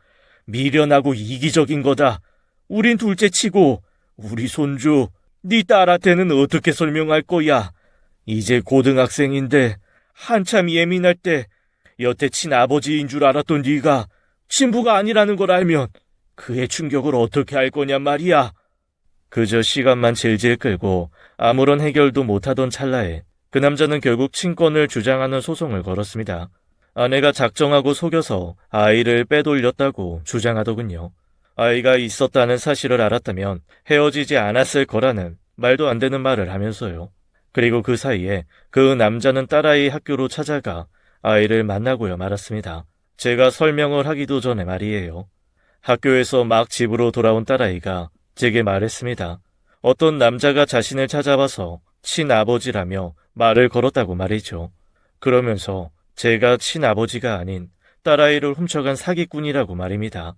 [SPEAKER 1] 미련하고 이기적인 거다. 우린 둘째치고 우리 손주, 네 딸한테는 어떻게 설명할 거야. 이제 고등학생인데 한참 예민할 때 여태 친아버지인 줄 알았던 네가 친부가 아니라는 걸 알면 그의 충격을 어떻게 알 거냔 말이야. 그저 시간만 질질 끌고 아무런 해결도 못하던 찰나에 그 남자는 결국 친권을 주장하는 소송을 걸었습니다. 아내가 작정하고 속여서 아이를 빼돌렸다고 주장하더군요. 아이가 있었다는 사실을 알았다면 헤어지지 않았을 거라는 말도 안 되는 말을 하면서요. 그리고 그 사이에 그 남자는 딸아이 학교로 찾아가 아이를 만나고야 말았습니다. 제가 설명을 하기도 전에 말이에요. 학교에서 막 집으로 돌아온 딸아이가 제게 말했습니다. 어떤 남자가 자신을 찾아와서 친아버지라며 말을 걸었다고 말이죠. 그러면서 제가 친아버지가 아닌 딸아이를 훔쳐간 사기꾼이라고 말입니다.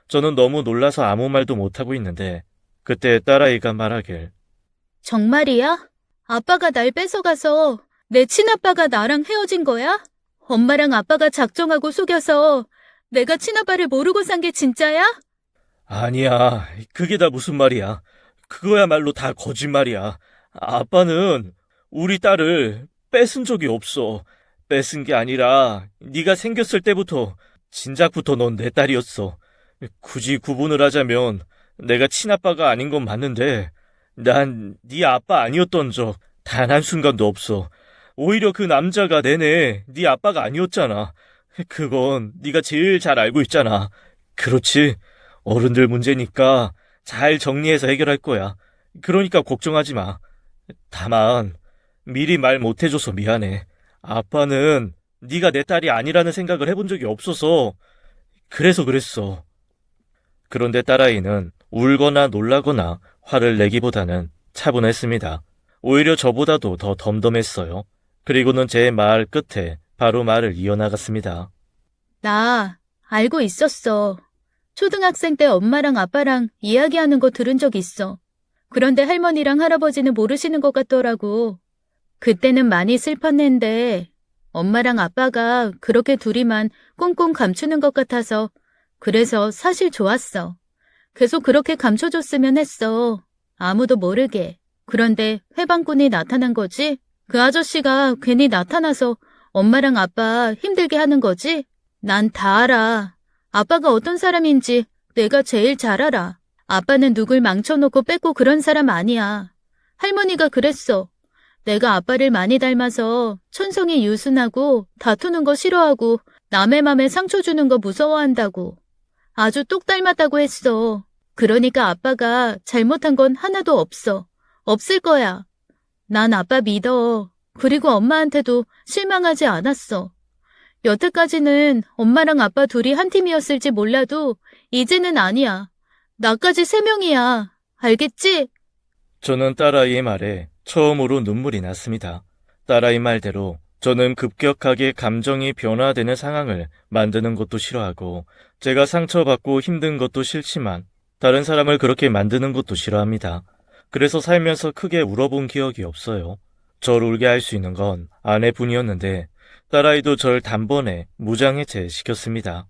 [SPEAKER 1] 저는 너무 놀라서 아무 말도 못하고 있는데 그때 딸아이가 말하길.
[SPEAKER 2] 정말이야? 아빠가 날 뺏어가서 내 친아빠가 나랑 헤어진 거야? 엄마랑 아빠가 작정하고 속여서 내가 친아빠를 모르고 산 게 진짜야?
[SPEAKER 1] 아니야, 그게 다 무슨 말이야. 그거야말로 다 거짓말이야. 아빠는 우리 딸을 뺏은 적이 없어. 뺏은 게 아니라 네가 생겼을 때부터 진작부터 넌 내 딸이었어. 굳이 구분을 하자면 내가 친아빠가 아닌 건 맞는데 난 네 아빠 아니었던 적 단 한순간도 없어. 오히려 그 남자가 내내 네 아빠가 아니었잖아. 그건 네가 제일 잘 알고 있잖아. 그렇지? 어른들 문제니까 잘 정리해서 해결할 거야. 그러니까 걱정하지 마. 다만 미리 말 못해줘서 미안해. 아빠는 네가 내 딸이 아니라는 생각을 해본 적이 없어서 그래서 그랬어. 그런데 딸아이는 울거나 놀라거나 화를 내기보다는 차분했습니다. 오히려 저보다도 더 덤덤했어요. 그리고는 제 말 끝에 바로 말을 이어나갔습니다.
[SPEAKER 2] 나 알고 있었어. 초등학생 때 엄마랑 아빠랑 이야기하는 거 들은 적 있어. 그런데 할머니랑 할아버지는 모르시는 것 같더라고. 그때는 많이 슬펐는데 엄마랑 아빠가 그렇게 둘이만 꽁꽁 감추는 것 같아서 그래서 사실 좋았어. 계속 그렇게 감춰줬으면 했어. 아무도 모르게. 그런데 회방꾼이 나타난 거지? 그 아저씨가 괜히 나타나서 엄마랑 아빠 힘들게 하는 거지? 난 다 알아. 아빠가 어떤 사람인지 내가 제일 잘 알아. 아빠는 누굴 망쳐놓고 뺏고 그런 사람 아니야. 할머니가 그랬어. 내가 아빠를 많이 닮아서 천성이 유순하고 다투는 거 싫어하고 남의 맘에 상처 주는 거 무서워한다고. 아주 똑 닮았다고 했어. 그러니까 아빠가 잘못한 건 하나도 없어. 없을 거야. 난 아빠 믿어. 그리고 엄마한테도 실망하지 않았어. 여태까지는 엄마랑 아빠 둘이 한 팀이었을지 몰라도 이제는 아니야. 나까지 3명이야. 알겠지?
[SPEAKER 1] 저는 딸아이의 말에 처음으로 눈물이 났습니다. 딸아이 말대로 저는 급격하게 감정이 변화되는 상황을 만드는 것도 싫어하고 제가 상처받고 힘든 것도 싫지만 다른 사람을 그렇게 만드는 것도 싫어합니다. 그래서 살면서 크게 울어본 기억이 없어요. 절 울게 할 수 있는 건 아내뿐이었는데 딸아이도 절 단번에 무장해체 시켰습니다.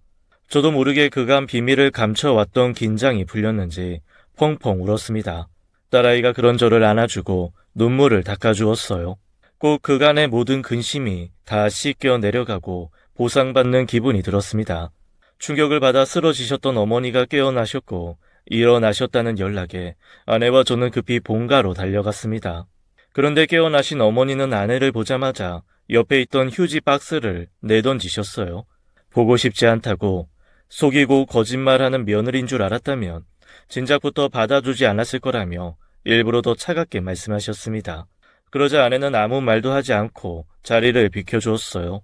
[SPEAKER 1] 저도 모르게 그간 비밀을 감춰왔던 긴장이 풀렸는지 펑펑 울었습니다. 딸아이가 그런 저를 안아주고 눈물을 닦아주었어요. 꼭 그간의 모든 근심이 다 씻겨 내려가고 보상받는 기분이 들었습니다. 충격을 받아 쓰러지셨던 어머니가 깨어나셨고 일어나셨다는 연락에 아내와 저는 급히 본가로 달려갔습니다. 그런데 깨어나신 어머니는 아내를 보자마자 옆에 있던 휴지 박스를 내던지셨어요. 보고 싶지 않다고 속이고 거짓말하는 며느리인 줄 알았다면 진작부터 받아주지 않았을 거라며 일부러 더 차갑게 말씀하셨습니다. 그러자 아내는 아무 말도 하지 않고 자리를 비켜주었어요.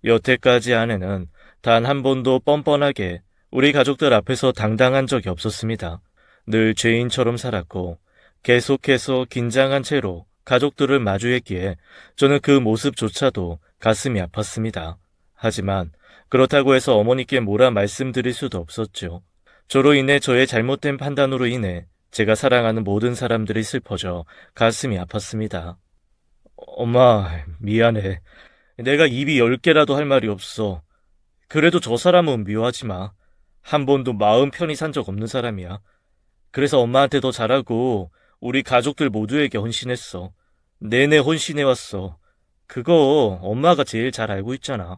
[SPEAKER 1] 여태까지 아내는 단 한 번도 뻔뻔하게 우리 가족들 앞에서 당당한 적이 없었습니다. 늘 죄인처럼 살았고 계속해서 긴장한 채로 가족들을 마주했기에 저는 그 모습조차도 가슴이 아팠습니다. 하지만 그렇다고 해서 어머니께 뭐라 말씀드릴 수도 없었죠. 저로 인해 저의 잘못된 판단으로 인해 제가 사랑하는 모든 사람들이 슬퍼져 가슴이 아팠습니다. 엄마, 미안해. 내가 입이 10개라도 할 말이 없어. 그래도 저 사람은 미워하지 마. 한 번도 마음 편히 산 적 없는 사람이야. 그래서 엄마한테 더 잘하고 우리 가족들 모두에게 헌신했어. 내내 헌신해왔어. 그거 엄마가 제일 잘 알고 있잖아.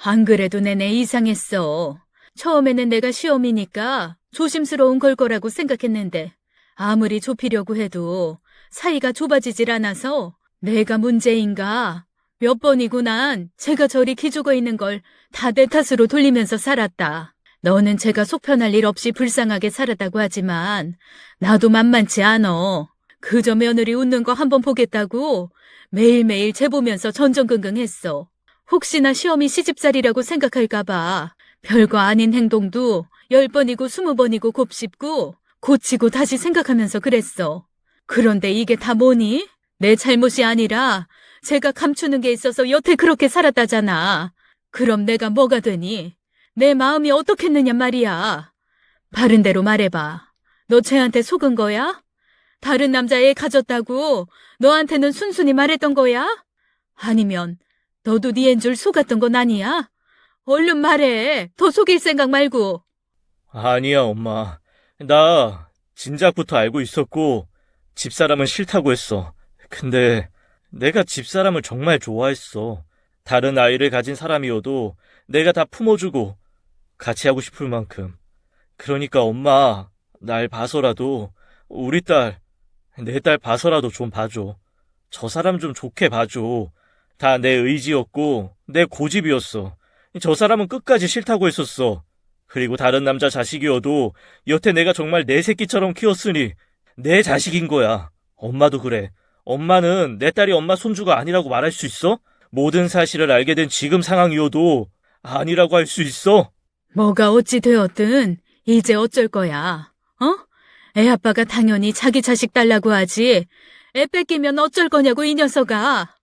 [SPEAKER 2] 안 그래도 내내 이상했어. 처음에는 내가 시험이니까 조심스러운 걸 거라고 생각했는데 아무리 좁히려고 해도 사이가 좁아지질 않아서 내가 문제인가? 몇 번이고 난 제가 저리 기죽어 있는 걸 다 내 탓으로 돌리면서 살았다. 너는 제가 속편할 일 없이 불쌍하게 살았다고 하지만 나도 만만치 않어. 그저 며느리 웃는 거 한번 보겠다고 매일매일 재보면서 전전긍긍했어. 혹시나 시어미 시집살이라고 생각할까봐 별거 아닌 행동도 10번이고 20번이고 곱씹고 고치고 다시 생각하면서 그랬어. 그런데 이게 다 뭐니? 내 잘못이 아니라 제가 감추는 게 있어서 여태 그렇게 살았다잖아. 그럼 내가 뭐가 되니? 내 마음이 어떻겠느냐 말이야. 바른 대로 말해봐. 너 쟤한테 속은 거야? 다른 남자애 가졌다고 너한테는 순순히 말했던 거야? 아니면 너도 네 앤 줄 속았던 건 아니야? 얼른 말해. 더 속일 생각 말고.
[SPEAKER 1] 아니야, 엄마. 나 진작부터 알고 있었고 집사람은 싫다고 했어. 근데 내가 집사람을 정말 좋아했어. 다른 아이를 가진 사람이어도 내가 다 품어주고 같이 하고 싶을 만큼. 그러니까 엄마, 날 봐서라도 우리 딸, 내 딸 봐서라도 좀 봐줘. 저 사람 좀 좋게 봐줘. 다 내 의지였고 내 고집이었어. 저 사람은 끝까지 싫다고 했었어. 그리고 다른 남자 자식이어도 여태 내가 정말 내 새끼처럼 키웠으니 내 자식인 거야. 엄마도 그래. 엄마는 내 딸이 엄마 손주가 아니라고 말할 수 있어? 모든 사실을 알게 된 지금 상황이어도 아니라고 할 수 있어?
[SPEAKER 2] 뭐가 어찌 되었든 이제 어쩔 거야. 어? 애 아빠가 당연히 자기 자식 달라고 하지. 애 뺏기면 어쩔 거냐고 이 녀석아.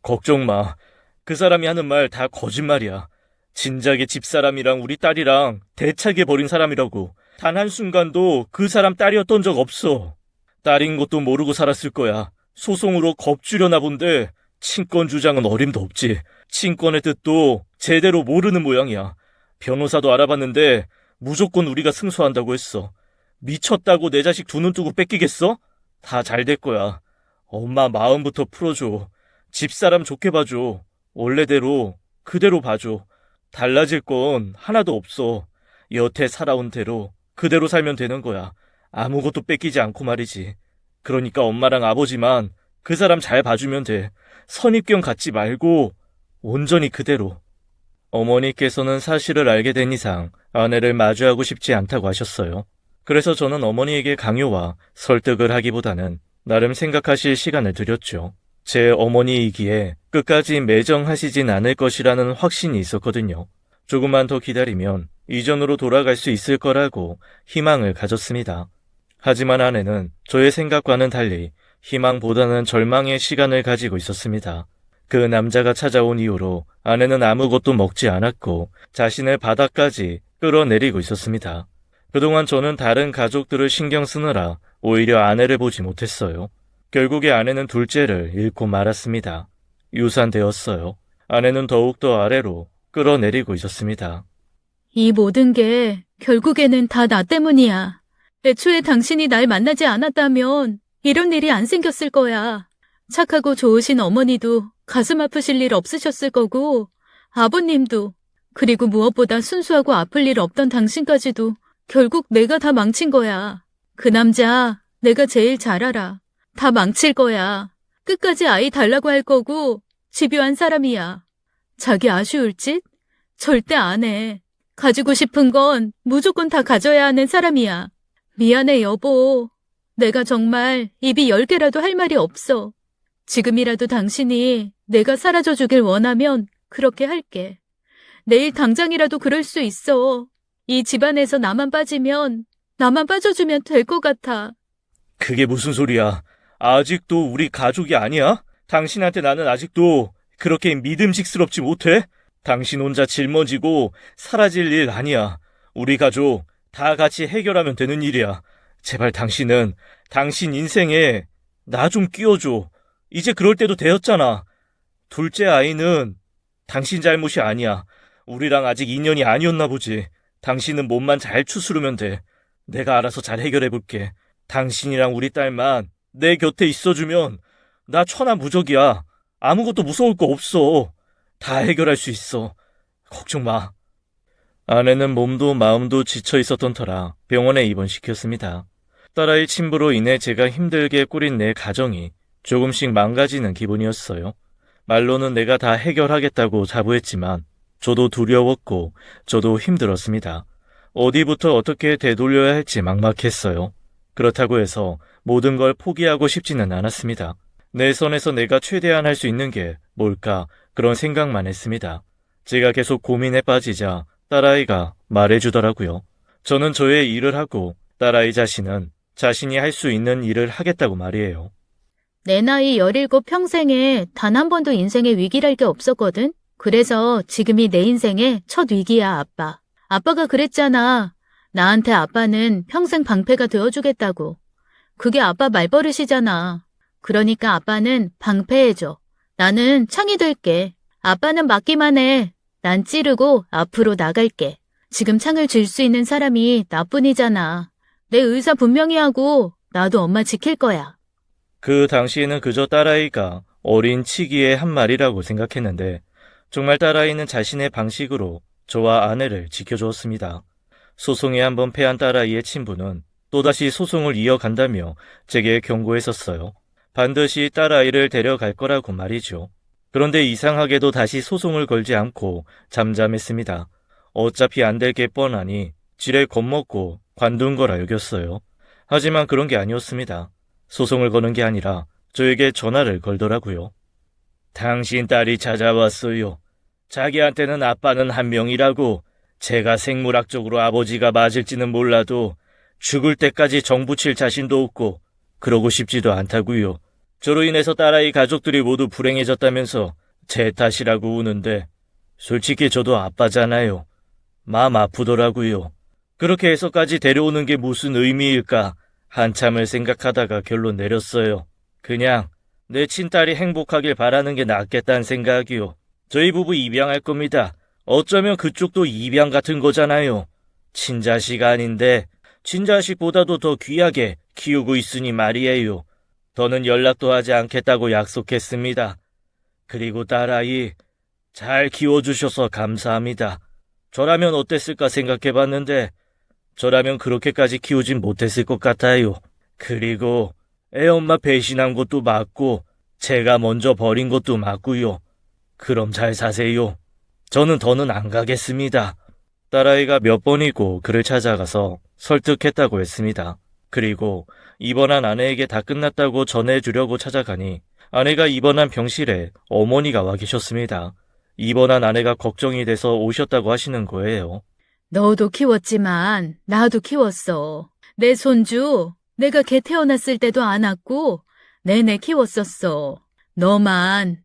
[SPEAKER 1] 걱정 마. 그 사람이 하는 말 다 거짓말이야. 진작에 집사람이랑 우리 딸이랑 대차게 버린 사람이라고. 단 한순간도 그 사람 딸이었던 적 없어. 딸인 것도 모르고 살았을 거야. 소송으로 겁주려나 본데 친권 주장은 어림도 없지. 친권의 뜻도 제대로 모르는 모양이야. 변호사도 알아봤는데 무조건 우리가 승소한다고 했어. 미쳤다고 내 자식 두 눈 뜨고 뺏기겠어? 다 잘 될 거야. 엄마 마음부터 풀어줘. 집사람 좋게 봐줘. 원래대로 그대로 봐줘. 달라질 건 하나도 없어. 여태 살아온 대로 그대로 살면 되는 거야. 아무것도 뺏기지 않고 말이지. 그러니까 엄마랑 아버지만 그 사람 잘 봐주면 돼. 선입견 갖지 말고 온전히 그대로. 어머니께서는 사실을 알게 된 이상 아내를 마주하고 싶지 않다고 하셨어요. 그래서 저는 어머니에게 강요와 설득을 하기보다는 나름 생각하실 시간을 드렸죠. 제 어머니이기에 끝까지 매정하시진 않을 것이라는 확신이 있었거든요. 조금만 더 기다리면 이전으로 돌아갈 수 있을 거라고 희망을 가졌습니다. 하지만 아내는 저의 생각과는 달리 희망보다는 절망의 시간을 가지고 있었습니다. 그 남자가 찾아온 이후로 아내는 아무것도 먹지 않았고 자신을 바닥까지 끌어내리고 있었습니다. 그동안 저는 다른 가족들을 신경 쓰느라 오히려 아내를 보지 못했어요. 결국에 아내는 둘째를 잃고 말았습니다. 유산되었어요. 아내는 더욱더 아래로 끌어내리고 있었습니다.
[SPEAKER 2] 이 모든 게 결국에는 다 나 때문이야. 애초에 당신이 날 만나지 않았다면 이런 일이 안 생겼을 거야. 착하고 좋으신 어머니도 가슴 아프실 일 없으셨을 거고 아버님도 그리고 무엇보다 순수하고 아플 일 없던 당신까지도 결국 내가 다 망친 거야. 그 남자 내가 제일 잘 알아. 다 망칠 거야. 끝까지 아이 달라고 할 거고 집요한 사람이야. 자기 아쉬울 짓? 절대 안 해. 가지고 싶은 건 무조건 다 가져야 하는 사람이야. 미안해 여보. 내가 정말 입이 10개라도 할 말이 없어. 지금이라도 당신이 내가 사라져 주길 원하면 그렇게 할게. 내일 당장이라도 그럴 수 있어. 이 집안에서 나만 빠져주면 될 것 같아.
[SPEAKER 1] 그게 무슨 소리야? 아직도 우리 가족이 아니야? 당신한테 나는 아직도 그렇게 믿음직스럽지 못해? 당신 혼자 짊어지고 사라질 일 아니야. 우리 가족 다 같이 해결하면 되는 일이야. 제발 당신은 당신 인생에 나 좀 끼워줘. 이제 그럴 때도 되었잖아. 둘째 아이는 당신 잘못이 아니야. 우리랑 아직 인연이 아니었나 보지. 당신은 몸만 잘 추스르면 돼. 내가 알아서 잘 해결해볼게. 당신이랑 우리 딸만 내 곁에 있어주면 나 천하무적이야. 아무것도 무서울 거 없어. 다 해결할 수 있어. 걱정 마. 아내는 몸도 마음도 지쳐 있었던 터라 병원에 입원시켰습니다. 딸아이 침부로 인해 제가 힘들게 꾸린 내 가정이 조금씩 망가지는 기분이었어요. 말로는 내가 다 해결하겠다고 자부했지만 저도 두려웠고 저도 힘들었습니다. 어디부터 어떻게 되돌려야 할지 막막했어요. 그렇다고 해서 모든 걸 포기하고 싶지는 않았습니다. 내 선에서 내가 최대한 할 수 있는 게 뭘까 그런 생각만 했습니다. 제가 계속 고민에 빠지자 딸아이가 말해주더라고요. 저는 저의 일을 하고 딸아이 자신은 자신이 할 수 있는 일을 하겠다고 말이에요.
[SPEAKER 2] 내 나이 17 평생에 단 한 번도 인생에 위기랄 게 없었거든? 그래서 지금이 내 인생의 첫 위기야, 아빠. 아빠가 그랬잖아. 나한테 아빠는 평생 방패가 되어주겠다고. 그게 아빠 말버릇이잖아. 그러니까 아빠는 방패해줘. 나는 창이 될게. 아빠는 막기만 해. 난 찌르고 앞으로 나갈게. 지금 창을 쥘 수 있는 사람이 나뿐이잖아. 내 의사 분명히 하고 나도 엄마 지킬 거야.
[SPEAKER 1] 그 당시에는 그저 딸아이가 어린 치기의 한 말이라고 생각했는데 정말 딸아이는 자신의 방식으로 저와 아내를 지켜주었습니다. 소송에 한번 패한 딸아이의 친부는 또다시 소송을 이어간다며 제게 경고했었어요. 반드시 딸아이를 데려갈 거라고 말이죠. 그런데 이상하게도 다시 소송을 걸지 않고 잠잠했습니다. 어차피 안 될 게 뻔하니 지레 겁먹고 관둔 거라 여겼어요. 하지만 그런 게 아니었습니다. 소송을 거는 게 아니라 저에게 전화를 걸더라고요. 당신 딸이 찾아왔어요. 자기한테는 아빠는 한 명이라고. 제가 생물학적으로 아버지가 맞을지는 몰라도 죽을 때까지 정붙일 자신도 없고 그러고 싶지도 않다고요. 저로 인해서 딸아이 가족들이 모두 불행해졌다면서 제 탓이라고 우는데 솔직히 저도 아빠잖아요. 마음 아프더라고요. 그렇게 해서까지 데려오는 게 무슨 의미일까 한참을 생각하다가 결론 내렸어요. 그냥 내 친딸이 행복하길 바라는 게 낫겠다는 생각이요. 저희 부부 입양할 겁니다. 어쩌면 그쪽도 입양 같은 거잖아요. 친자식 아닌데 친자식보다도 더 귀하게 키우고 있으니 말이에요. 더는 연락도 하지 않겠다고 약속했습니다. 그리고 딸아이 잘 키워주셔서 감사합니다. 저라면 어땠을까 생각해봤는데 저라면 그렇게까지 키우진 못했을 것 같아요. 그리고 애엄마 배신한 것도 맞고 제가 먼저 버린 것도 맞고요. 그럼 잘 사세요. 저는 더는 안 가겠습니다. 딸아이가 몇 번이고 그를 찾아가서 설득했다고 했습니다. 그리고 입원한 아내에게 다 끝났다고 전해주려고 찾아가니 아내가 입원한 병실에 어머니가 와 계셨습니다. 입원한 아내가 걱정이 돼서 오셨다고 하시는 거예요.
[SPEAKER 2] 너도 키웠지만 나도 키웠어. 내 손주 내가 걔 태어났을 때도 안았고 내내 키웠었어.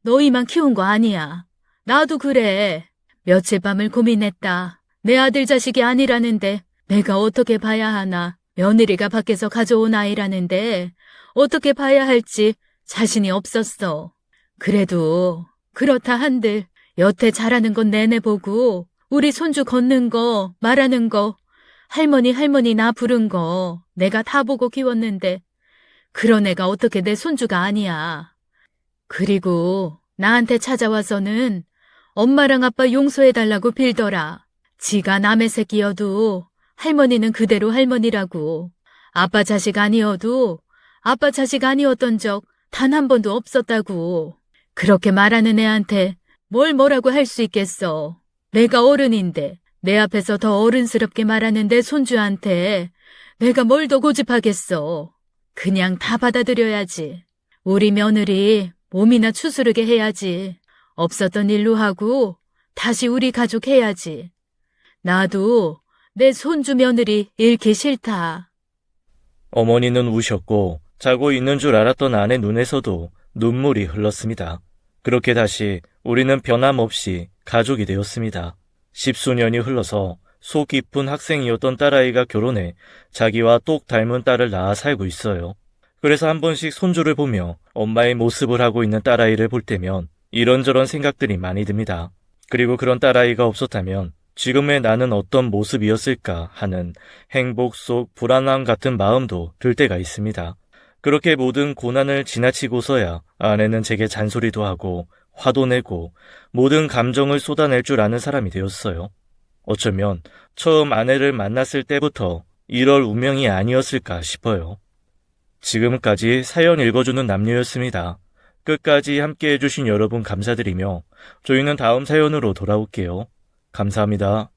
[SPEAKER 2] 너희만 키운 거 아니야. 나도 그래. 며칠 밤을 고민했다. 내 아들 자식이 아니라는데 내가 어떻게 봐야 하나. 며느리가 밖에서 가져온 아이라는데 어떻게 봐야 할지 자신이 없었어. 그래도 그렇다 한들 여태 잘하는 건 내내 보고 우리 손주 걷는 거 말하는 거 할머니 나 부른 거 내가 다 보고 키웠는데 그런 애가 어떻게 내 손주가 아니야. 그리고 나한테 찾아와서는 엄마랑 아빠 용서해달라고 빌더라. 지가 남의 새끼여도 할머니는 그대로 할머니라고. 아빠 자식 아니어도 아빠 자식 아니었던 적 단 한 번도 없었다고. 그렇게 말하는 애한테 뭐라고 할 수 있겠어. 내가 어른인데 내 앞에서 더 어른스럽게 말하는 내 손주한테 내가 뭘 더 고집하겠어. 그냥 다 받아들여야지. 우리 며느리 몸이나 추스르게 해야지. 없었던 일로 하고 다시 우리 가족 해야지. 나도 내 손주 며느리 잃기 싫다.
[SPEAKER 1] 어머니는 우셨고 자고 있는 줄 알았던 아내 눈에서도 눈물이 흘렀습니다. 그렇게 다시 우리는 변함없이 가족이 되었습니다. 10수년이 흘러서 속 깊은 학생이었던 딸아이가 결혼해 자기와 똑 닮은 딸을 낳아 살고 있어요. 그래서 한 번씩 손주를 보며 엄마의 모습을 하고 있는 딸아이를 볼 때면 이런저런 생각들이 많이 듭니다. 그리고 그런 딸아이가 없었다면 지금의 나는 어떤 모습이었을까 하는 행복 속 불안함 같은 마음도 들 때가 있습니다. 그렇게 모든 고난을 지나치고서야 아내는 제게 잔소리도 하고 화도 내고 모든 감정을 쏟아낼 줄 아는 사람이 되었어요. 어쩌면 처음 아내를 만났을 때부터 이럴 운명이 아니었을까 싶어요. 지금까지 사연 읽어주는 남녀였습니다. 끝까지 함께 해주신 여러분 감사드리며 저희는 다음 사연으로 돌아올게요. 감사합니다.